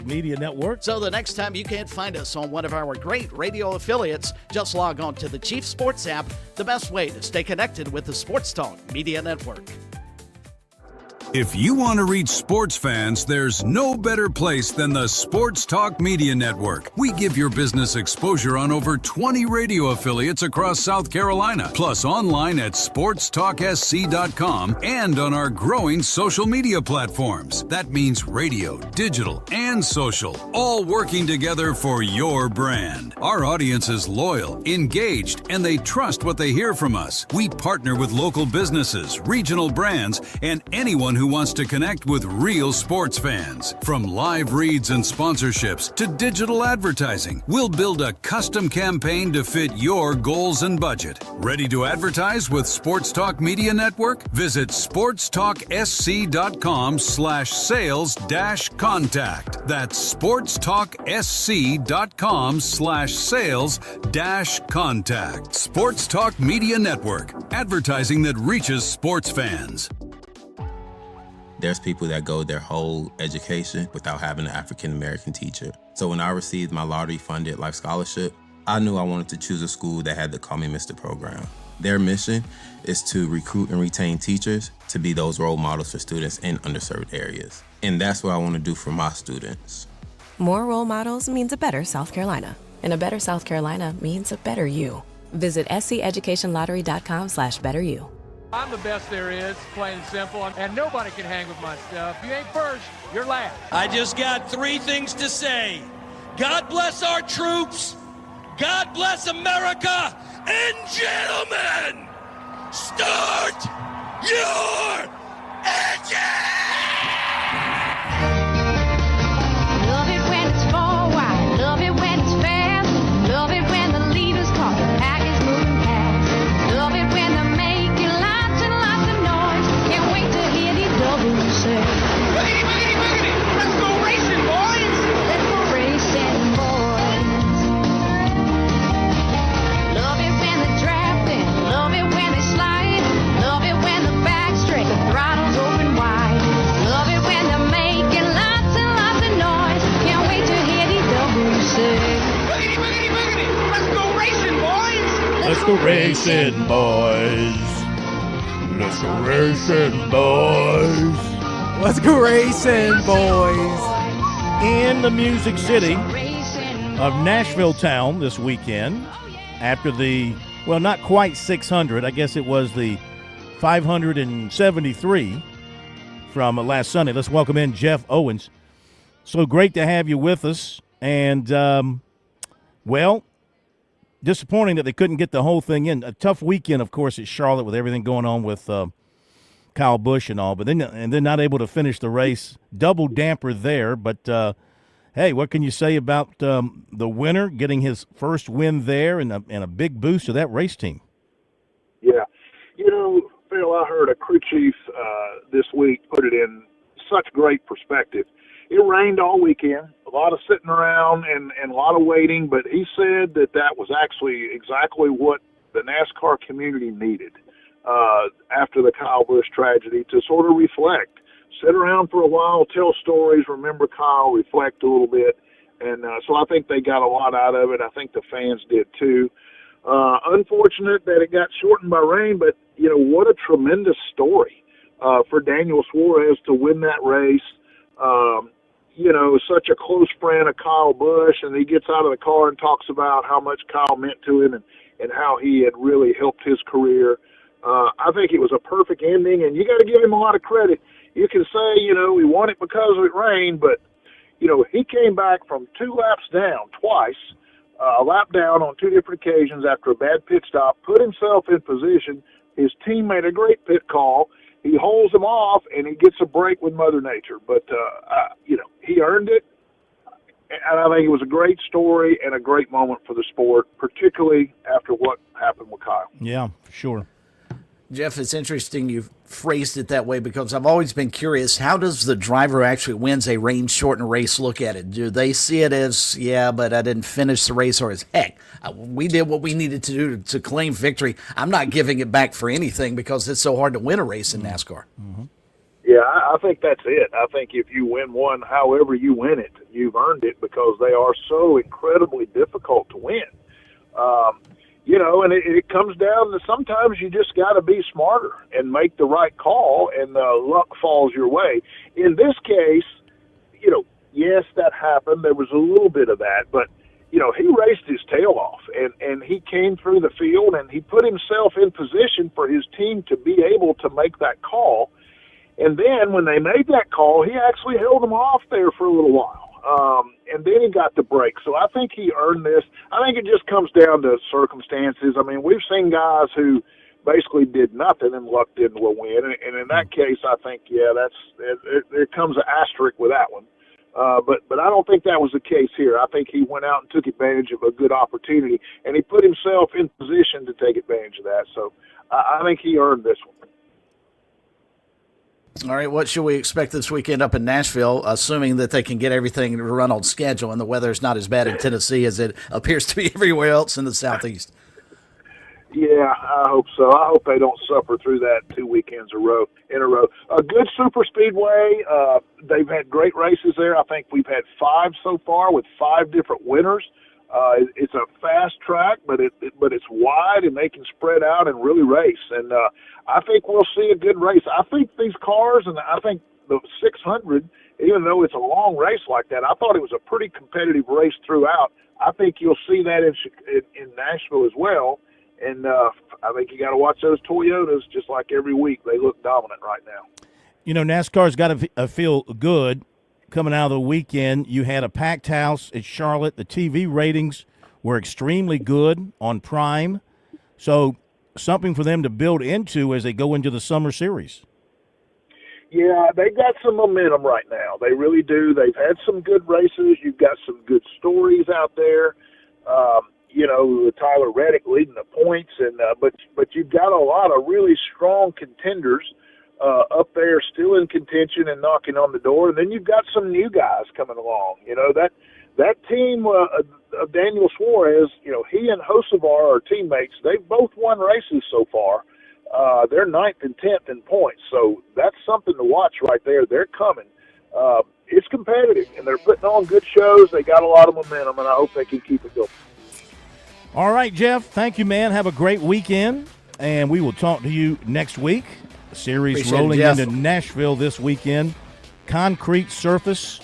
Media Network. So the next time you can't find us on one of our great radio affiliates, just log on to the Chief Sports app, the best way to stay connected with the Sports Talk Media Network. If you want to reach sports fans, there's no better place than the Sports Talk Media Network. We give your business exposure on over 20 radio affiliates across South Carolina, plus online at SportsTalkSC.com and on our growing social media platforms. That means radio, digital, and social, all working together for your brand. Our audience is loyal, engaged, and they trust what they hear from us. We partner with local businesses, regional brands, and anyone who wants to connect with real sports fans. From live reads and sponsorships to digital advertising, we'll build a custom campaign to fit your goals and budget. Ready to advertise with Sports Talk Media Network? Visit sportstalksc.com/sales-contact. That's sportstalksc.com/sales-contact. Sports Talk Media Network, advertising that reaches sports fans. There's people that go their whole education without having an African-American teacher. So when I received my lottery-funded life scholarship, I knew I wanted to choose a school that had the Call Me Mr. program. Their mission is to recruit and retain teachers to be those role models for students in underserved areas. And that's what I want to do for my students. More role models means a better South Carolina. And a better South Carolina means a better you. Visit SCEducationLottery.com/betteryou. I'm the best there is, plain and simple, and nobody can hang with my stuff. If you ain't first, you're last. I just got 3 things to say. God bless our troops, God bless America, and gentlemen, start your engine! Love it when it's forward, love it when it's fast, love it when the leader's caught, the pack is moving past, love it when the Boogity, boogity, boogity! Let's go racing, boys! Let's go racing, boys! Love it when they're drafting, love it when they slide, love it when the back's straight, the throttle's open wide, love it when they're making lots and lots of noise. Can't wait to hear these W's say. Boogity, boogity, boogity! Let's go racing, boys! Let's go racing, boys! Let's go racing, boys! Let's go racing, boys! In the Music City of Nashville Town this weekend, after the, well, not quite 600, I guess it was the 573 from last Sunday. Let's welcome in Jeff Owens. So great to have you with us. And, well, disappointing that they couldn't get the whole thing in. A tough weekend, of course, at Charlotte with everything going on with Kyle Busch and all, but then not able to finish the race. Double damper there, but hey, what can you say about the winner getting his first win there and a big boost to that race team? Yeah, you know, Phil, I heard a crew chief this week put it in such great perspective. It rained all weekend, a lot of sitting around and a lot of waiting, but he said that was actually exactly what the NASCAR community needed after the Kyle Busch tragedy, to sort of reflect, sit around for a while, tell stories, remember Kyle, reflect a little bit. And so I think they got a lot out of it. I think the fans did too. Unfortunate that it got shortened by rain, but, you know, what a tremendous story for Daniel Suarez to win that race. Such a close friend of Kyle Busch, and he gets out of the car and talks about how much Kyle meant to him and how he had really helped his career. I think it was a perfect ending, and you got to give him a lot of credit. You can say, we won it because it rained, but, he came back from 2 laps down twice, a lap down on 2 different occasions after a bad pit stop, put himself in position. His team made a great pit call. He holds him off, and he gets a break with Mother Nature. But, he earned it, and I think it was a great story and a great moment for the sport, particularly after what happened with Kyle. Yeah, for sure. Jeff, it's interesting you phrased it that way because I've always been curious, how does the driver who actually wins a rain-shortened race look at it? Do they see it as, but I didn't finish the race, or as, heck, we did what we needed to do to claim victory. I'm not giving it back for anything because it's so hard to win a race in NASCAR. Mm-hmm. Yeah, I think that's it. I think if you win one, however you win it, you've earned it because they are so incredibly difficult to win. And it comes down to sometimes you just got to be smarter and make the right call, and luck falls your way. In this case, yes, that happened. There was a little bit of that, but, he raced his tail off, and he came through the field, and he put himself in position for his team to be able to make that call. And then when they made that call, he actually held them off there for a little while. And then he got the break. So I think he earned this. I think it just comes down to circumstances. I mean, we've seen guys who basically did nothing and lucked into a win. And in that case, I think, there comes an asterisk with that one. But I don't think that was the case here. I think he went out and took advantage of a good opportunity, and he put himself in position to take advantage of that. So I think he earned this one. All right, what should we expect this weekend up in Nashville, assuming that they can get everything to run on schedule and the weather's not as bad in Tennessee as it appears to be everywhere else in the Southeast? Yeah, I hope so. I hope they don't suffer through that 2 weekends in a row. A good super speedway. They've had great races there. I think we've had 5 so far with 5 different winners. It's a fast track, but it's wide, and they can spread out and really race. And I think we'll see a good race. I think these cars, and I think the 600, even though it's a long race like that, I thought it was a pretty competitive race throughout. I think you'll see that in Nashville as well. And I think you got to watch those Toyotas just like every week. They look dominant right now. NASCAR's got to feel good. Coming out of the weekend, you had a packed house at Charlotte. The TV ratings were extremely good on Prime. So something for them to build into as they go into the summer series. Yeah, they got some momentum right now. They really do. They've had some good races. You've got some good stories out there. With Tyler Reddick leading the points, and but you've got a lot of really strong contenders up there still in contention and knocking on the door. And then you've got some new guys coming along. That team of Daniel Suarez, he and Hocevar are teammates. They've both won races so far. They're 9th and 10th in points. So that's something to watch right there. They're coming. It's competitive, and they're putting on good shows. They got a lot of momentum, and I hope they can keep it going. All right, Jeff, thank you, man. Have a great weekend, and we will talk to you next week. Series Appreciate rolling it, into Nashville this weekend. Concrete surface.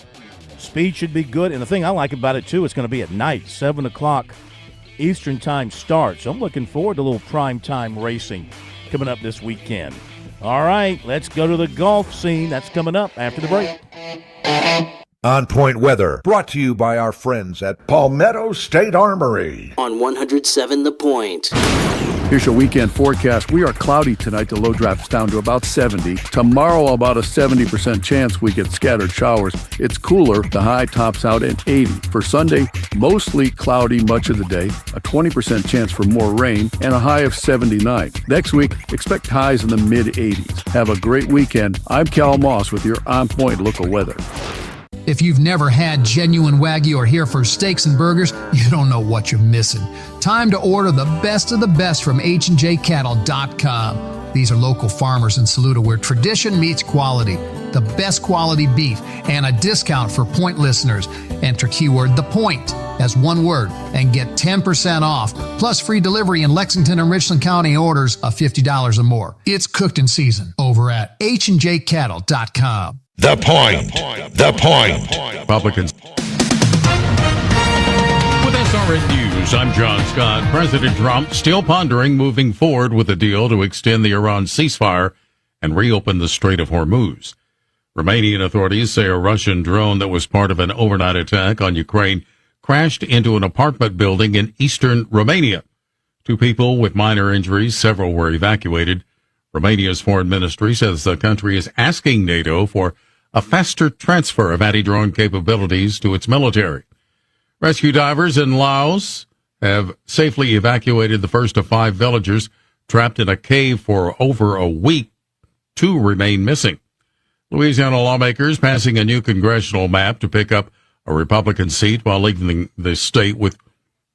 Speed should be good. And the thing I like about it, too, it's going to be at night, 7 o'clock Eastern time start. So I'm looking forward to a little prime time racing coming up this weekend. All right, let's go to the golf scene. That's coming up after the break. On Point Weather, brought to you by our friends at Palmetto State Armory. On 107 The Point. Here's your weekend forecast. We are cloudy tonight. The low drops down to about 70. Tomorrow, about a 70% chance we get scattered showers. It's cooler. The high tops out at 80. For Sunday, mostly cloudy much of the day. A 20% chance for more rain and a high of 79. Next week, expect highs in the mid-80s. Have a great weekend. I'm Cal Moss with your On Point local weather. If you've never had genuine Wagyu or Hereford steaks and burgers, you don't know what you're missing. Time to order the best of the best from HandJCattle.com. These are local farmers in Saluda where tradition meets quality. The best quality beef and a discount for Point listeners. Enter keyword The Point as one word and get 10% off, plus free delivery in Lexington and Richland County orders of $50 or more. It's cooked in season over at HandJCattle.com. The Point. The Point. Republicans. With SRN News, I'm John Scott. President Trump still pondering moving forward with a deal to extend the Iran ceasefire and reopen the Strait of Hormuz. Romanian authorities say a Russian drone that was part of an overnight attack on Ukraine crashed into an apartment building in eastern Romania. 2 people with minor injuries, several were evacuated. Romania's foreign ministry says the country is asking NATO for a faster transfer of anti-drone capabilities to its military. Rescue divers in Laos have safely evacuated the first of 5 villagers trapped in a cave for over a week. 2 remain missing. Louisiana lawmakers passing a new congressional map to pick up a Republican seat while leaving the state with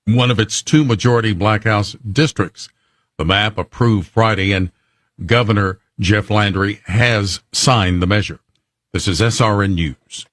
one of its 2 majority Black House districts. The map approved Friday, and Governor Jeff Landry has signed the measure. This is SRN News.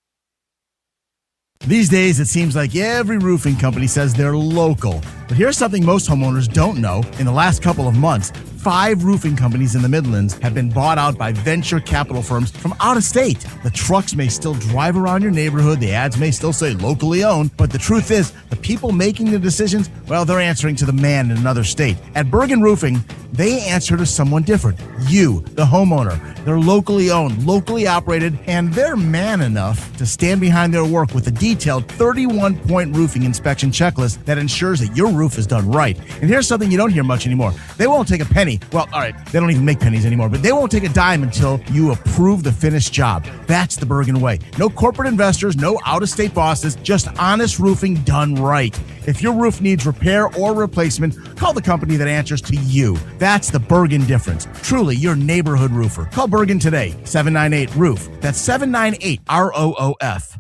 These days, it seems like every roofing company says they're local. But here's something most homeowners don't know. In the last couple of months, 5 roofing companies in the Midlands have been bought out by venture capital firms from out of state. The trucks may still drive around your neighborhood, the ads may still say locally owned, but the truth is, the people making the decisions, well, they're answering to the man in another state. At Bergen Roofing, they answer to someone different. You, the homeowner. They're locally owned, locally operated, and they're man enough to stand behind their work with a detailed 31-point roofing inspection checklist that ensures that your roof is done right. And here's something you don't hear much anymore. They won't take a penny. Well, all right, they don't even make pennies anymore, but they won't take a dime until you approve the finished job. That's the Bergen way. No corporate investors, no out-of-state bosses, just honest roofing done right. If your roof needs repair or replacement, call the company that answers to you. That's the Bergen difference. Truly, your neighborhood roofer. Call Bergen today, 798-ROOF. That's 798-ROOF.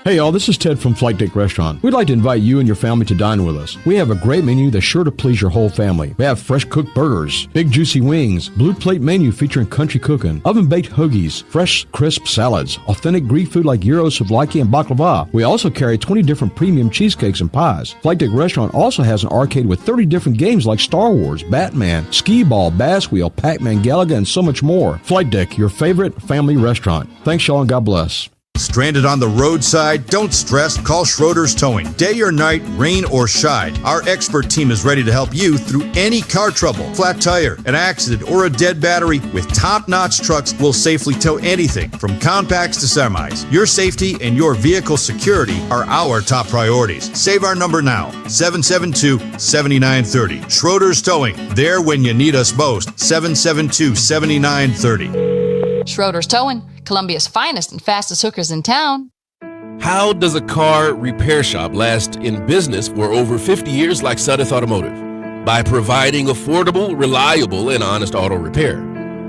Hey y'all, this is Ted from Flight Deck Restaurant. We'd like to invite you and your family to dine with us. We have a great menu that's sure to please your whole family. We have fresh cooked burgers, big juicy wings, blue plate menu featuring country cooking, oven baked hoagies, fresh crisp salads, authentic Greek food like gyros, souvlaki, and baklava. We also carry 20 different premium cheesecakes and pies. Flight Deck Restaurant also has an arcade with 30 different games like Star Wars, Batman, Skee Ball, Bass Wheel, Pac-Man, Galaga, and so much more. Flight Deck, your favorite family restaurant. Thanks y'all and God bless. Stranded on the roadside? Don't stress. Call Schroeder's Towing. Day or night, rain or shine, our expert team is ready to help you through any car trouble. Flat tire, an accident, or a dead battery. With top-notch trucks, we'll safely tow anything from compacts to semis. Your safety and your vehicle security are our top priorities. Save our number now, 772-7930. Schroeder's Towing. There when you need us most. 772-7930. Schroeder's Towing, Columbia's finest and fastest hookers in town. How does a car repair shop last in business for over 50 years like Sudeth Automotive? By providing affordable, reliable, and honest auto repair.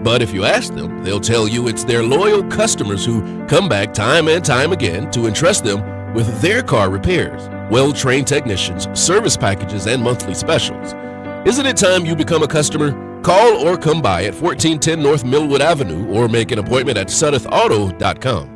But if you ask them, they'll tell you it's their loyal customers who come back time and time again to entrust them with their car repairs, well-trained technicians, service packages, and monthly specials. Isn't it time you become a customer? Call or come by at 1410 North Millwood Avenue or make an appointment at SudethAuto.com.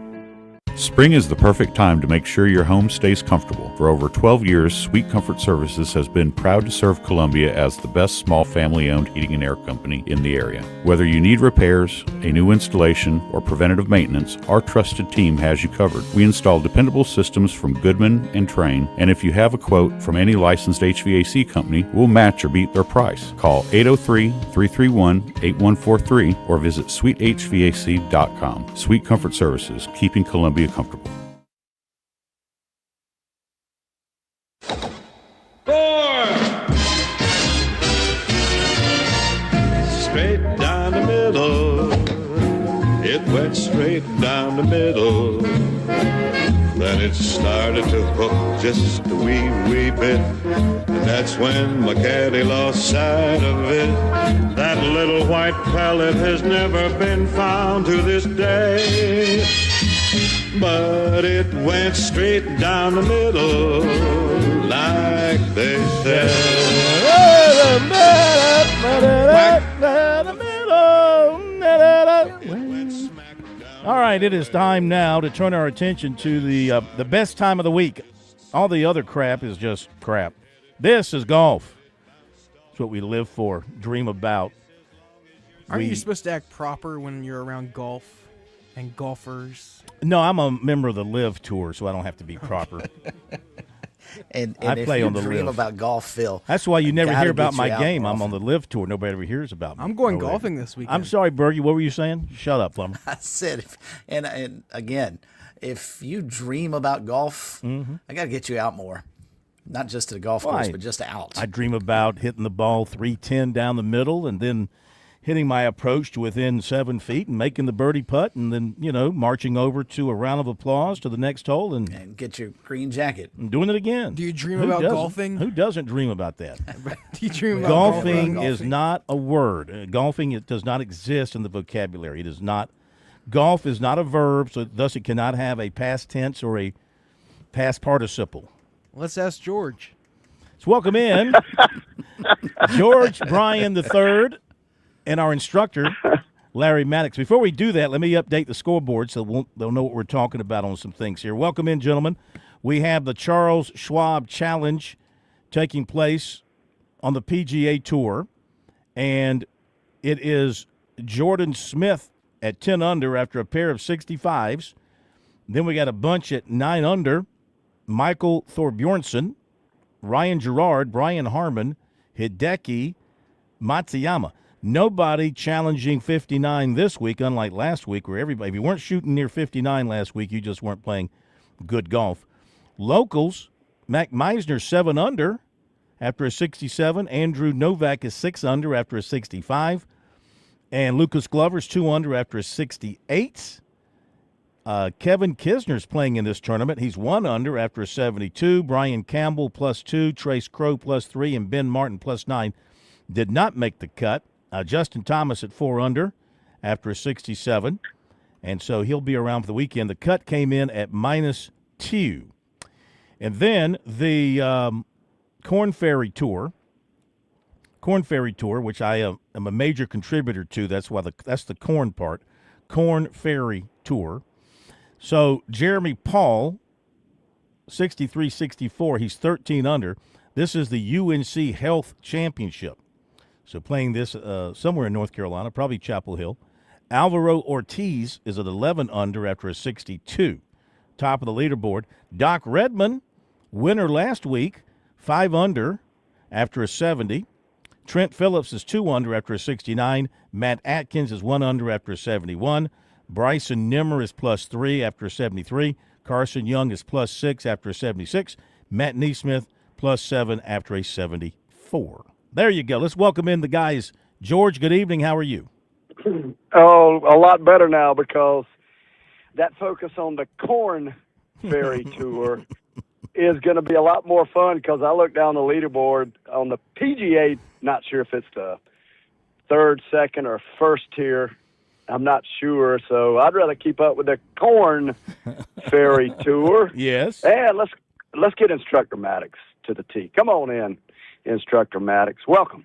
Spring is the perfect time to make sure your home stays comfortable. For over 12 years, Sweet Comfort Services has been proud to serve Columbia as the best small family-owned heating and air company in the area. Whether you need repairs, a new installation, or preventative maintenance, our trusted team has you covered. We install dependable systems from Goodman and Train, and if you have a quote from any licensed HVAC company, we'll match or beat their price. Call 803-331-8143 or visit sweethvac.com. Sweet Comfort Services, keeping Columbia comfortable. 4 straight down the middle. It went straight down the middle. Then it started to hook just a wee bit. And that's when my caddy lost sight of it. That little white pellet has never been found to this day. But it went straight down the middle, like they said. The middle. All right, it is time now to turn our attention to the best time of the week. All the other crap is just crap. This is golf. It's what we live for, dream about. Aren't you supposed to act proper when you're around golf and golfers? No, I'm a member of the Live Tour, so I don't have to be proper. And I play if on you the dream Live. about golf, Phil. That's why you never gotta hear about get my you out game. more I'm on often. the Live Tour. Nobody ever hears about me. I'm going Over golfing there. this weekend. I'm sorry, Bergie. What were you saying? Shut up, Plummer. I said, and again, if you dream about golf, I got to get you out more. Not just to the golf course, but just out. I dream about hitting the ball 310 down the middle and then hitting my approach to within 7 feet and making the birdie putt and then, marching over to a round of applause to the next hole and get your green jacket. And doing it again. Do you dream about golfing? Who doesn't dream about that? Do you dream about golfing is not a word. Golfing, it does not exist in the vocabulary. It is not. Golf is not a verb, so thus it cannot have a past tense or a past participle. Let's ask George. Let's welcome in George Bryan III and our instructor, Larry Maddox. Before we do that, let me update the scoreboard so they'll know what we're talking about on some things here. Welcome in, gentlemen. We have the Charles Schwab Challenge taking place on the PGA Tour, and it is Jordan Smith at 10 under after a pair of 65s. Then we got a bunch at 9 under. Michael Thorbjornsen, Ryan Gerard, Brian Harmon, Hideki Matsuyama. Nobody challenging 59 this week, unlike last week where everybody, if you weren't shooting near 59 last week, you just weren't playing good golf. Locals, Mac Meisner 7 under after a 67. Andrew Novak is 6 under after a 65. And Lucas Glover's 2 under after a 68. Kevin Kisner's playing in this tournament. He's 1 under after a 72. Brian Campbell +2, Trace Crow +3, and Ben Martin +9 did not make the cut. Justin Thomas at 4 under after a 67, and so he'll be around for the weekend. The cut came in at -2. And then the Corn Ferry Tour, which I am a major contributor to. That's why that's the corn part. Corn Ferry Tour. So Jeremy Paul, 63-64, he's 13 under. This is the UNC Health Championship. So playing this somewhere in North Carolina, probably Chapel Hill. Alvaro Ortiz is at 11 under after a 62. Top of the leaderboard. Doc Redman, winner last week, 5 under after a 70. Trent Phillips is 2 under after a 69. Matt Atkins is 1 under after a 71. Bryson Nimmer is +3 after a 73. Carson Young is +6 after a 76. Matt Neesmith +7 after a 74. There you go. Let's welcome in the guys. George, good evening. How are you? Oh, a lot better now because that focus on the Corn Ferry Tour is going to be a lot more fun because I look down the leaderboard on the PGA, not sure if it's the third, second, or first tier. I'm not sure, so I'd rather keep up with the Corn Ferry Tour. Yes. And let's get Instructor Maddox to the tee. Come on in, Instructor Maddox. Welcome.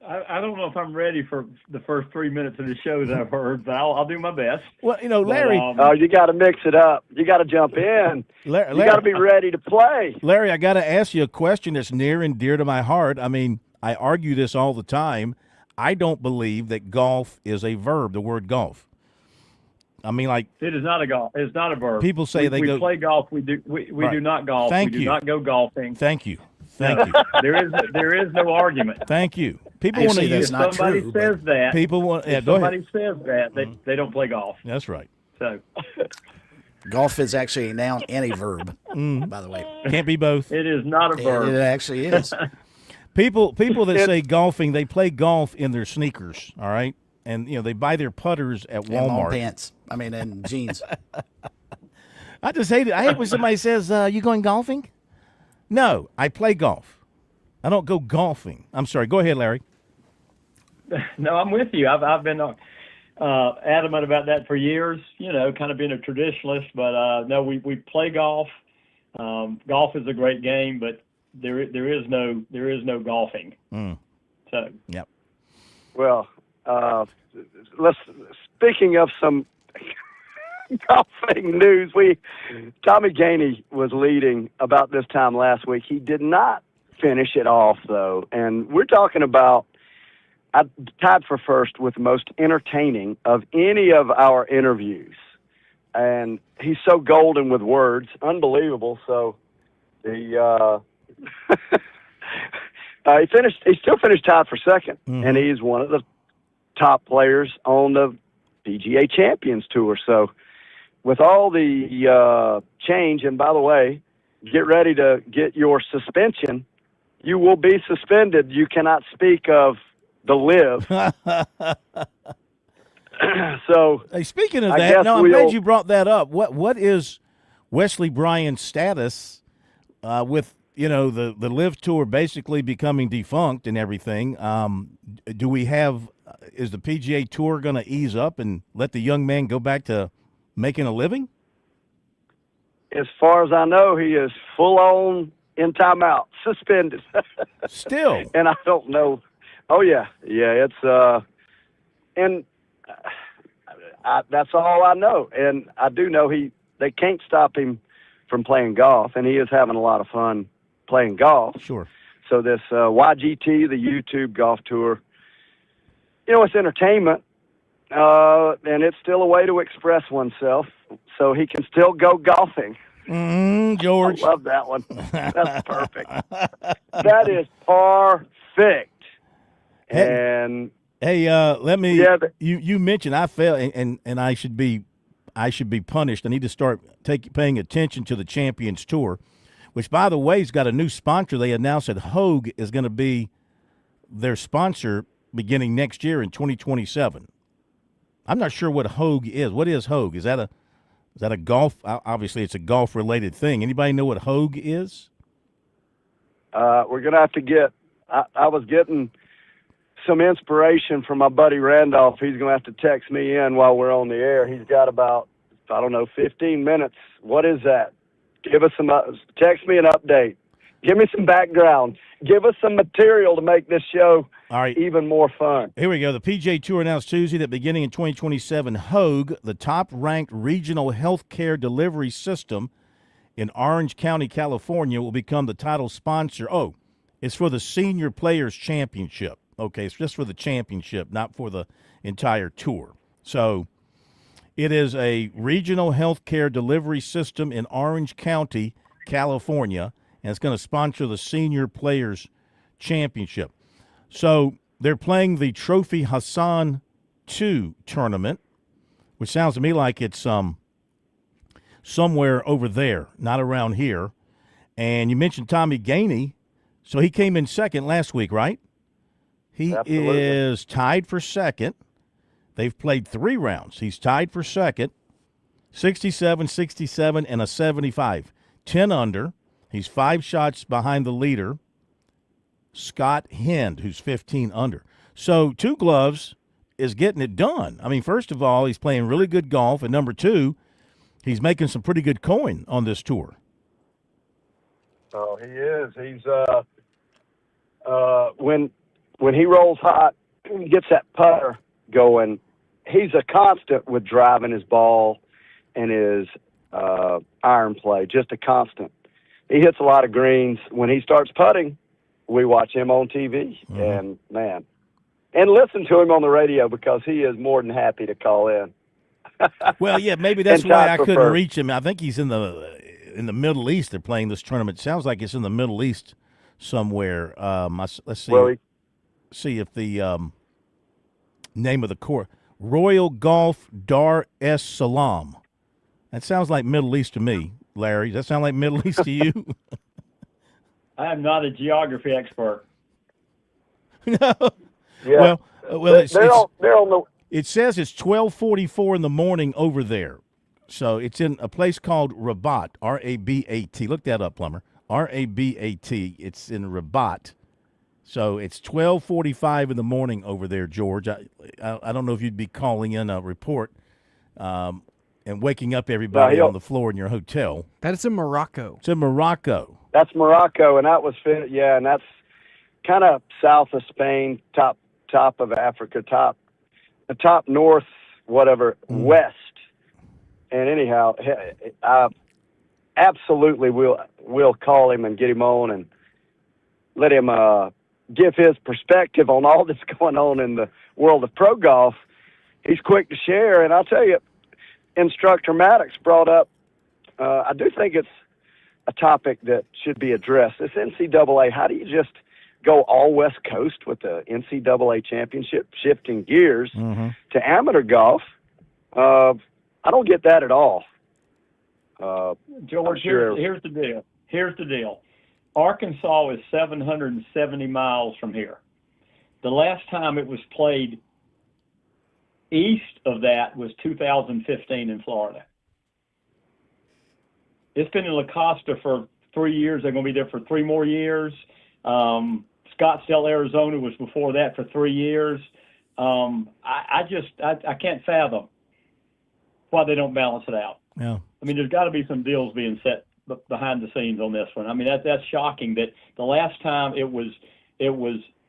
I don't know if I'm ready for the first 3 minutes of the show that I've heard, but I'll do my best. Well, Larry. You got to mix it up. You got to jump in. You got to be ready to play. Larry, I got to ask you a question that's near and dear to my heart. I mean, I argue this all the time. I don't believe that golf is a verb, the word golf. I mean, like, it is not a golf. It's not a verb. People say we play golf. We do not golf. Thank we you. do not go golfing. Thank you. There is no argument. Thank you. People want to use somebody says that. People want. Yeah, go ahead. Somebody says that they don't play golf. That's right. So golf is actually a noun and a verb. By the way, can't be both. It is not a verb. It actually is. People that say golfing, they play golf in their sneakers. All right, and they buy their putters at Walmart. And long pants. I mean, and jeans. I just hate it. I hate when somebody says, "You going golfing?" No, I play golf. I don't go golfing. I'm sorry. Go ahead, Larry. No, I'm with you. I've been adamant about that for years. Kind of being a traditionalist, but no, we play golf. Golf is a great game, but there is no golfing. So yep. Well, speaking of some golfing news. Tommy Gainey was leading about this time last week. He did not finish it off, though. And we're talking about, I tied for first with the most entertaining of any of our interviews. And he's so golden with words, unbelievable. So he still finished tied for second, and he's one of the top players on the PGA Champions Tour. So with all the change, and by the way, get ready to get your suspension. You will be suspended. You cannot speak of the live. So, hey, speaking of that, no, I'm glad you brought that up. What is Wesley Bryan's status with the live tour basically becoming defunct and everything? Is the PGA Tour going to ease up and let the young man go back to making a living? As far as I know, he is full on in timeout, suspended. Still, and I don't know. Oh yeah, it's and that's all I know. And I do know they can't stop him from playing golf, and he is having a lot of fun playing golf. Sure. So this YGT, the YouTube Golf Tour, it's entertainment, and it's still a way to express oneself, so he can still go golfing. George. I love that one. That's perfect. That is perfect. And let me. Yeah, you mentioned I failed, and I should be punished. I need to start paying attention to the Champions Tour, which, by the way, has got a new sponsor. They announced that Hogue is going to be their sponsor beginning next year in 2027. I'm not sure what Hogue is. What is Hogue? Is that a golf? Obviously, it's a golf-related thing. Anybody know what Hogue is? We're going to have to get I was getting some inspiration from my buddy Randolph. He's going to have to text me in while we're on the air. He's got about, 15 minutes. What is that? Give us some, text me an update. Give me some background. Give us some material to make this show even more fun. Here we go. The PGA Tour announced Tuesday that beginning in 2027, Hogue, the top-ranked regional healthcare delivery system in Orange County, California, will become the title sponsor. Oh, it's for the Senior Players Championship. Okay, it's just for the championship, not for the entire tour. So it is a regional healthcare delivery system in Orange County, California, and it's going to sponsor the Senior Players Championship. So they're playing the Trophy Hassan 2 tournament, which sounds to me like it's somewhere over there, not around here. And you mentioned Tommy Gainey, so he came in second last week, right? He Absolutely. is tied for second. They've played 3 rounds. He's tied for second, 67, 67, and a 75. 10 under. He's 5 shots behind the leader, Scott Hind, who's 15 under. So 2 Gloves is getting it done. I mean, first of all, he's playing really good golf, and number 2, he's making some pretty good coin on this tour. Oh, he is. He's when he rolls hot, gets that putter going, he's a constant with driving his ball and his iron play, just a constant. He hits a lot of greens. When he starts putting, we watch him on TV, and man, and listen to him on the radio because he is more than happy to call in. Well, yeah, maybe that's why I couldn't reach him. I think he's in the Middle East. They're playing this tournament. Sounds like it's in the Middle East somewhere. Let's see. Well, see if the name of the course, Royal Golf Dar es Salaam. That sounds like Middle East to me, Larry. Does that sound like Middle East to you? I am not a geography expert. No. Yeah. Well, they're on the. It says it's 12:44 in the morning over there. So it's in a place called Rabat, R-A-B-A-T. Look that up, Plummer. R-A-B-A-T. It's in Rabat. So it's 12:45 in the morning over there, George. I don't know if you'd be calling in a report and waking up everybody on the floor in your hotel. That's in Morocco. It's in Morocco. That's Morocco, and that was and that's kind of south of Spain, top of Africa, the top north, whatever, west And anyhow, I absolutely will call him and get him on and let him give his perspective on all that's going on in the world of pro golf. He's quick to share, and I'll tell you, Instructor Maddox brought up, I do think it's a topic that should be addressed. This NCAA, how do you just go all West Coast with the NCAA championship, shifting gears to amateur golf? I don't get that at all. George, here's the deal. Here's the deal. Arkansas is 770 miles from here. The last time it was played east of that was 2015 in Florida. It's been in La Costa for 3 years. They're going to be there for 3 more years. Scottsdale, Arizona was before that for 3 years. I can't fathom why they don't balance it out. Yeah. I mean, there's got to be some deals being set behind the scenes on this one. I mean, that's shocking that the last time it was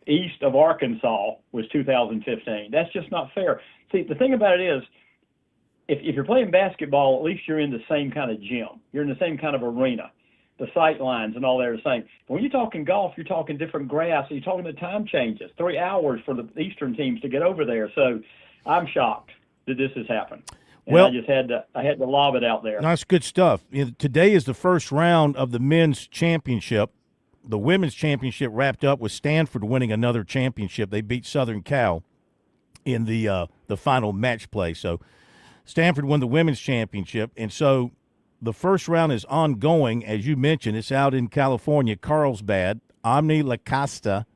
east of Arkansas was 2015. That's just not fair. See, the thing about it is, if you're playing basketball, at least you're in the same kind of gym. You're in the same kind of arena. The sight lines and all that are the same. But when you're talking golf, you're talking different grass. You're talking the time changes. 3 hours for the Eastern teams to get over there. So I'm shocked that this has happened. And well, I had to lob it out there. That's good stuff. Today is the first round of the men's championship. The women's championship wrapped up with Stanford winning another championship. They beat Southern Cal in the final match play. So Stanford won the women's championship, and so the first round is ongoing. As you mentioned, it's out in California, Carlsbad, Omni La Costa,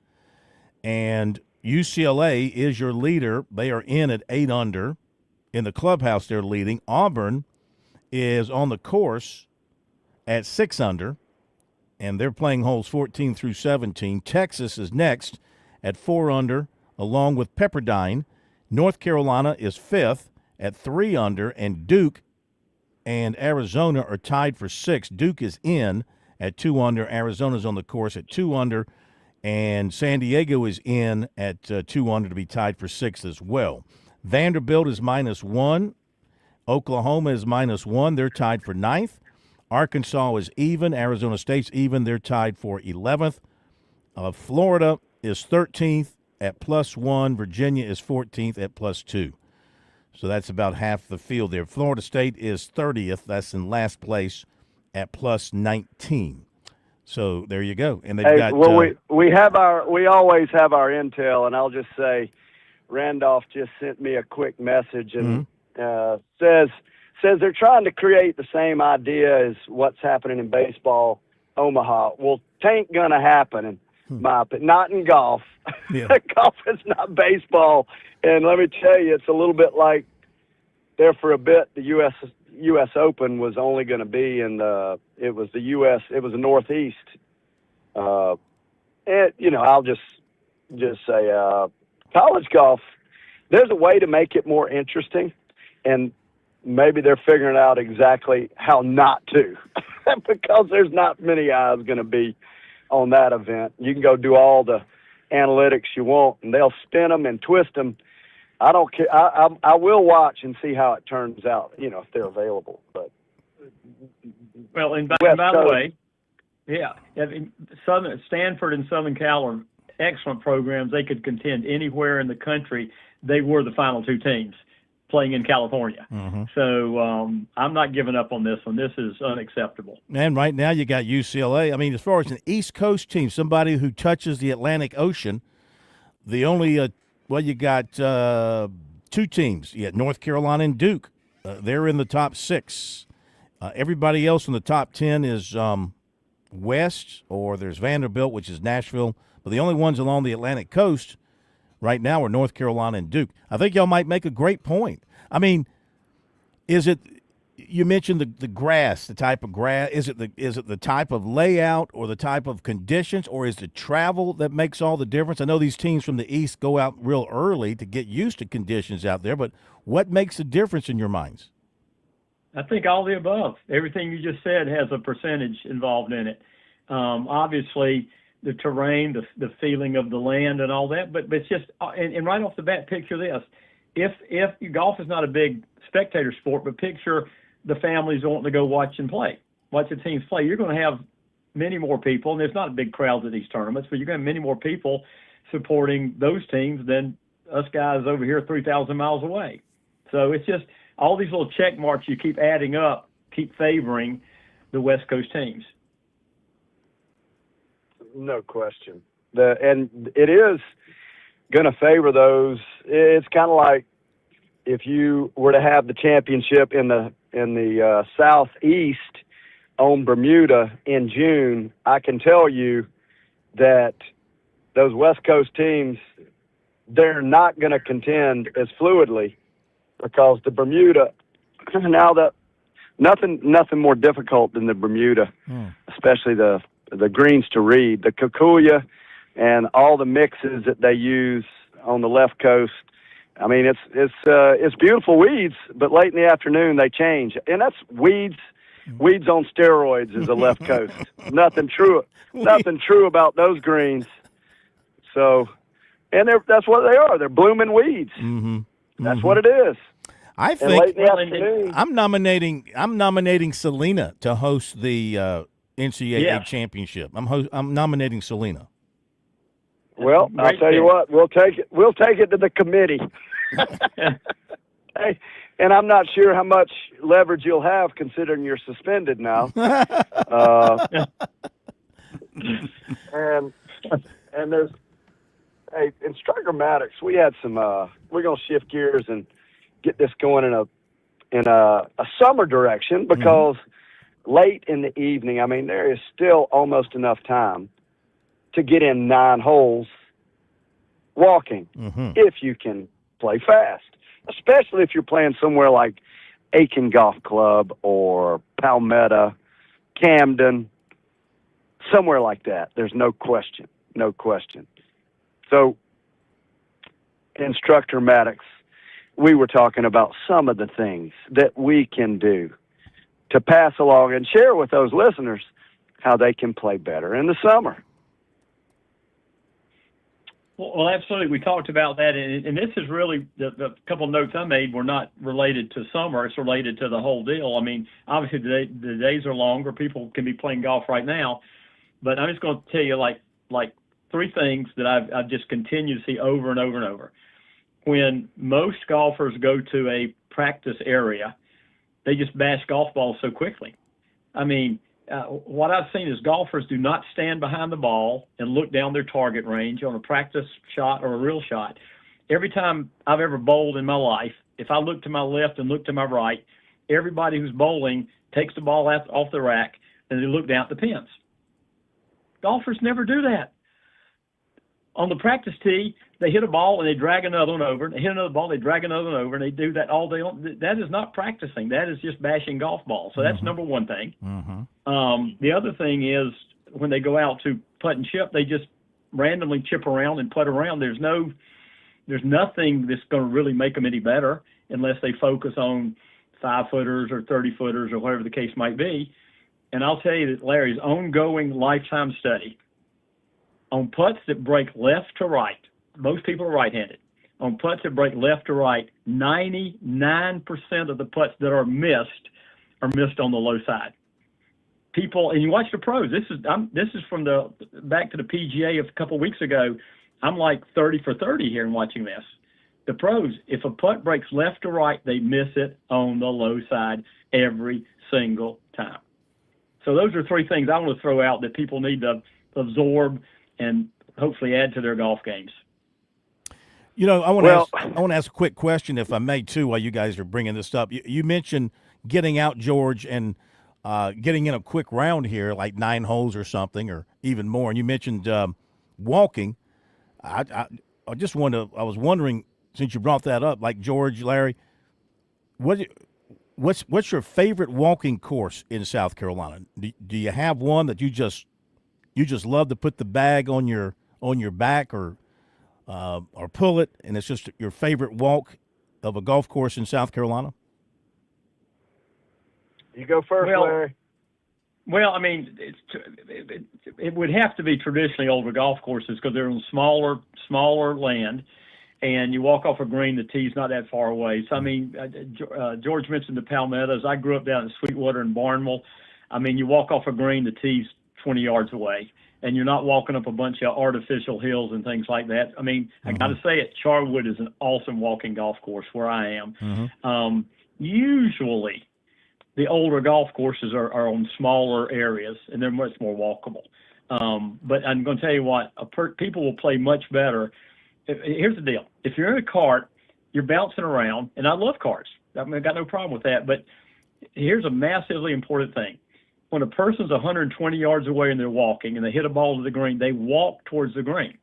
and UCLA is your leader. They are in at 8 under. In the clubhouse, they're leading. Auburn is on the course at 6 under, and they're playing holes 14 through 17. Texas is next at 4 under, along with Pepperdine. North Carolina is 5th at 3 under, and Duke and Arizona are tied for 6th. Duke is in at 2 under. Arizona's on the course at 2 under, and San Diego is in at 2 under to be tied for 6th as well. Vanderbilt is -1. Oklahoma is -1. They're tied for 9th. Arkansas is even. Arizona State's even. They're tied for 11th. Florida is 13th at +1. Virginia is 14th at +2. So that's about half the field there. Florida State is 30th. That's in last place at +19. So there you go. And they've got. Well, we always have our intel, and I'll just say, Randolph just sent me a quick message and says they're trying to create the same idea as what's happening in baseball, Omaha. Well, tain't gonna happen in my opinion. Not in golf. Yeah. Golf is not baseball. And let me tell you, it's a little bit like there for a bit. The U.S. Open was only going to be in the Northeast. And I'll just say college golf. There's a way to make it more interesting, and maybe they're figuring out exactly how not to, because there's not many eyes going to be on that event. You can go do all the analytics you want, and they'll spin them and twist them. I don't care. I will watch and see how it turns out, if they're available. But well, and by the way, yeah, Stanford and Southern Cal are excellent programs. They could contend anywhere in the country. They were the final 2 teams playing in California. So I'm not giving up on this one. This is unacceptable. And right now you got UCLA. I mean, as far as an East Coast team, somebody who touches the Atlantic Ocean, the only you got 2 teams. You got North Carolina and Duke. They're in the top 6. Everybody else in the top 10 is West, or there's Vanderbilt, which is Nashville. But the only ones along the Atlantic coast right now are North Carolina and Duke. I think y'all might make a great point. I mean, you mentioned the grass, the type of grass. Is it the type of layout or the type of conditions, or is it travel that makes all the difference? I know these teams from the East go out real early to get used to conditions out there, but what makes the difference in your minds? I think all the above. Everything you just said has a percentage involved in it. Obviously, the terrain, the feeling of the land and all that, but it's just, and right off the bat, picture this. If golf is not a big spectator sport, but picture the families wanting to go watch the teams play. You're going to have many more people, and there's not big crowds at these tournaments, but you're going to have many more people supporting those teams than us guys over here 3,000 miles away. So it's just all these little check marks you keep adding up, keep favoring the West Coast teams. No question. And it is going to favor those. It's kind of like if you were to have the championship in the Southeast on Bermuda in June, I can tell you that those West Coast teams, they're not going to contend as fluidly because the Bermuda, now that nothing more difficult than the Bermuda, especially the greens to read, the Kikuyu and all the mixes that they use on the left coast. I mean, it's beautiful weeds, but late in the afternoon they change, and that's weeds on steroids is the left coast. Nothing true about those greens. So, and that's what they are. They're blooming weeds. Mm-hmm. That's what it is. I think I'm nominating Selena to host the NCAA championship. I'm nominating Selena. Well, I'll tell you what, we'll take it to the committee. Hey, and I'm not sure how much leverage you'll have considering you're suspended now. And there's in Striker Maddox, we had some. We're gonna shift gears and get this going in a summer direction because late in the evening, I mean, there is still almost enough time to get in 9 holes walking if you can play fast, especially if you're playing somewhere like Aiken Golf Club or Palmetto, Camden, somewhere like that. There's no question. So, Instructor Maddox, we were talking about some of the things that we can do to pass along and share with those listeners how they can play better in the summer. Well, absolutely. We talked about that, and this is really the couple of notes I made were not related to summer. It's related to the whole deal. I mean, obviously the days are longer. People can be playing golf right now, but I'm just going to tell you like 3 things that I've just continued to see over and over and over. When most golfers go to a practice area, they just bash golf balls so quickly. I mean, what I've seen is golfers do not stand behind the ball and look down their target range on a practice shot or a real shot. Every time I've ever bowled in my life, if I look to my left and look to my right, everybody who's bowling takes the ball off the rack and they look down at the pins. Golfers never do that. On the practice tee, they hit a ball and they drag another one over. They hit another ball, they drag another one over, and they do that all day long. That is not practicing. That is just bashing golf balls. So that's number one thing. The other thing is when they go out to putt and chip, they just randomly chip around and putt around. There's nothing that's going to really make them any better unless they focus on 5-footers or 30-footers or whatever the case might be. And I'll tell you that Larry's ongoing lifetime study on putts that break left to right, most people are right-handed. On putts that break left to right, 99% of the putts that are missed on the low side. People, and you watch the pros. This is from the back to the PGA of a couple weeks ago. I'm like 30 for 30 here in watching this. The pros, if a putt breaks left to right, they miss it on the low side every single time. So those are 3 things I want to throw out that people need to absorb and hopefully add to their golf games. You know, I want to ask a quick question, if I may, too, while you guys are bringing this up. You mentioned getting out, George, and getting in a quick round here, like 9 holes or something, or even more. And you mentioned walking. I was wondering, since you brought that up, like George, Larry, what's your favorite walking course in South Carolina? Do you have one that you just love to put the bag on your back or pull it, and it's just your favorite walk of a golf course in South Carolina? You go first, Larry. Well, I mean, it would have to be traditionally older golf courses because they're on smaller land, and you walk off a green, the tee's not that far away. So, I mean, George mentioned the Palmettos. I grew up down in Sweetwater and Barnwell. I mean, you walk off a green, the tee's 20 yards away, and you're not walking up a bunch of artificial hills and things like that. I mean, I got to say it, Charwood is an awesome walking golf course where I am. Usually, the older golf courses are on smaller areas, and they're much more walkable. But I'm going to tell you what, people will play much better. Here's the deal. If you're in a cart, you're bouncing around, and I love carts. I mean, I got no problem with that. But here's a massively important thing. When a person's 120 yards away and they're walking and they hit a ball to the green, they walk towards the green.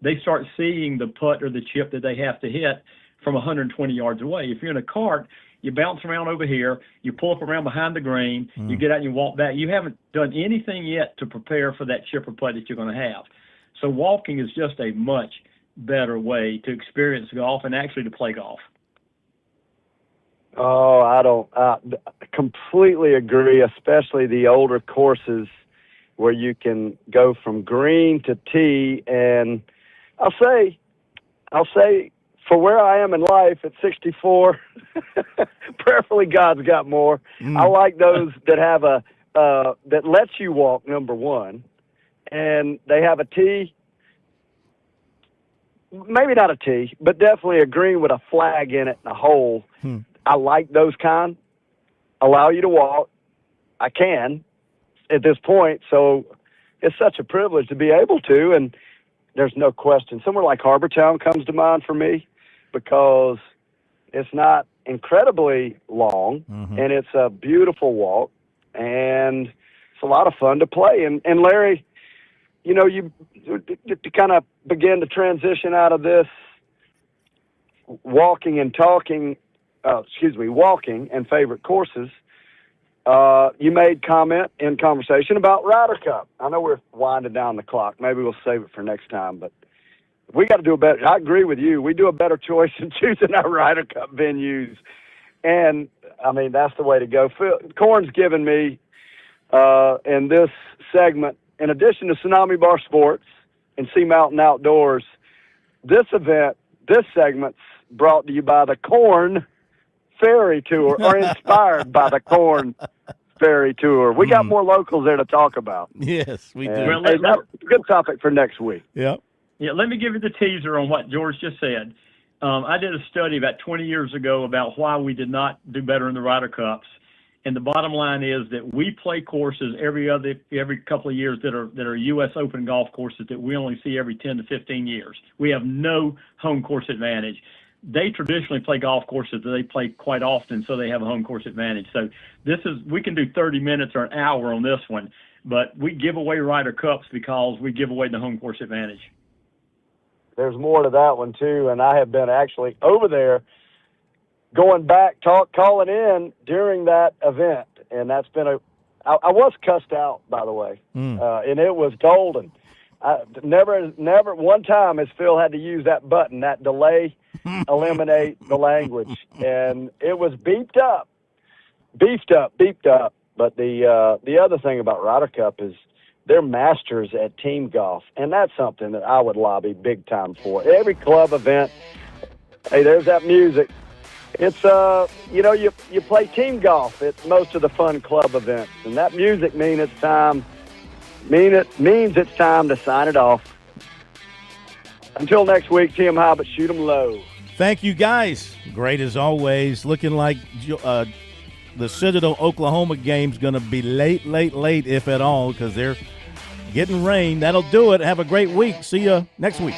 They start seeing the putt or the chip that they have to hit from 120 yards away. If you're in a cart, you bounce around over here, you pull up around behind the green, you get out and you walk back. You haven't done anything yet to prepare for that chip or putt that you're going to have. So walking is just a much better way to experience golf and actually to play golf. Oh, I completely agree, especially the older courses where you can go from green to tee. And I'll say for where I am in life at 64, prayerfully God's got more. I like those that have that lets you walk, number one, and they have a tee. Maybe not a tee, but definitely a green with a flag in it and a hole. I like those kind. Allow you to walk. I can at this point, so it's such a privilege to be able to, and there's no question. Somewhere like Harbortown comes to mind for me because it's not incredibly long, and it's a beautiful walk, and it's a lot of fun to play. And Larry, you know, you to kind of begin to transition out of this walking and favorite courses, you made comment in conversation about Ryder Cup. I know we're winding down the clock. Maybe we'll save it for next time, but we got to do a better. I agree with you. We do a better choice in choosing our Ryder Cup venues. And, I mean, that's the way to go. Corn's given me, in this segment, in addition to Tsunami Bar Sports and Sea Mountain Outdoors, this segment's brought to you by the Corn Ferry Tour, or inspired by the Corn Ferry Tour. We got more locals there to talk about. Yes, we do. Well, Hey, that's a good topic for next week. Yep. Yeah, let me give you the teaser on what George just said. I did a study about 20 years ago about why we did not do better in the Ryder Cups, and the bottom line is that we play courses every couple of years that are U.S. Open golf courses that we only see every 10 to 15 years. We have no home course advantage. They traditionally play golf courses that they play quite often, so they have a home course advantage. So we can do 30 minutes or an hour on this one, but we give away Ryder Cups because we give away the home course advantage. There's more to that one, too, and I have been actually over there going back, calling in during that event, and that's been I was cussed out, by the way, and it was golden. Never one time has Phil had to use that button, that delay, eliminate the language, and it was beefed up. But the other thing about Ryder Cup is they're masters at team golf, and that's something that I would lobby big time for. Every club event, hey, there's that music. It's you play team golf at most of the fun club events, and that music means it's time to sign it off. Until next week, tee 'em high but shoot 'em low. Thank you, guys. Great as always. Looking like the Citadel Oklahoma game's going to be late, if at all, because they're getting rain. That'll do it. Have a great week. See you next week.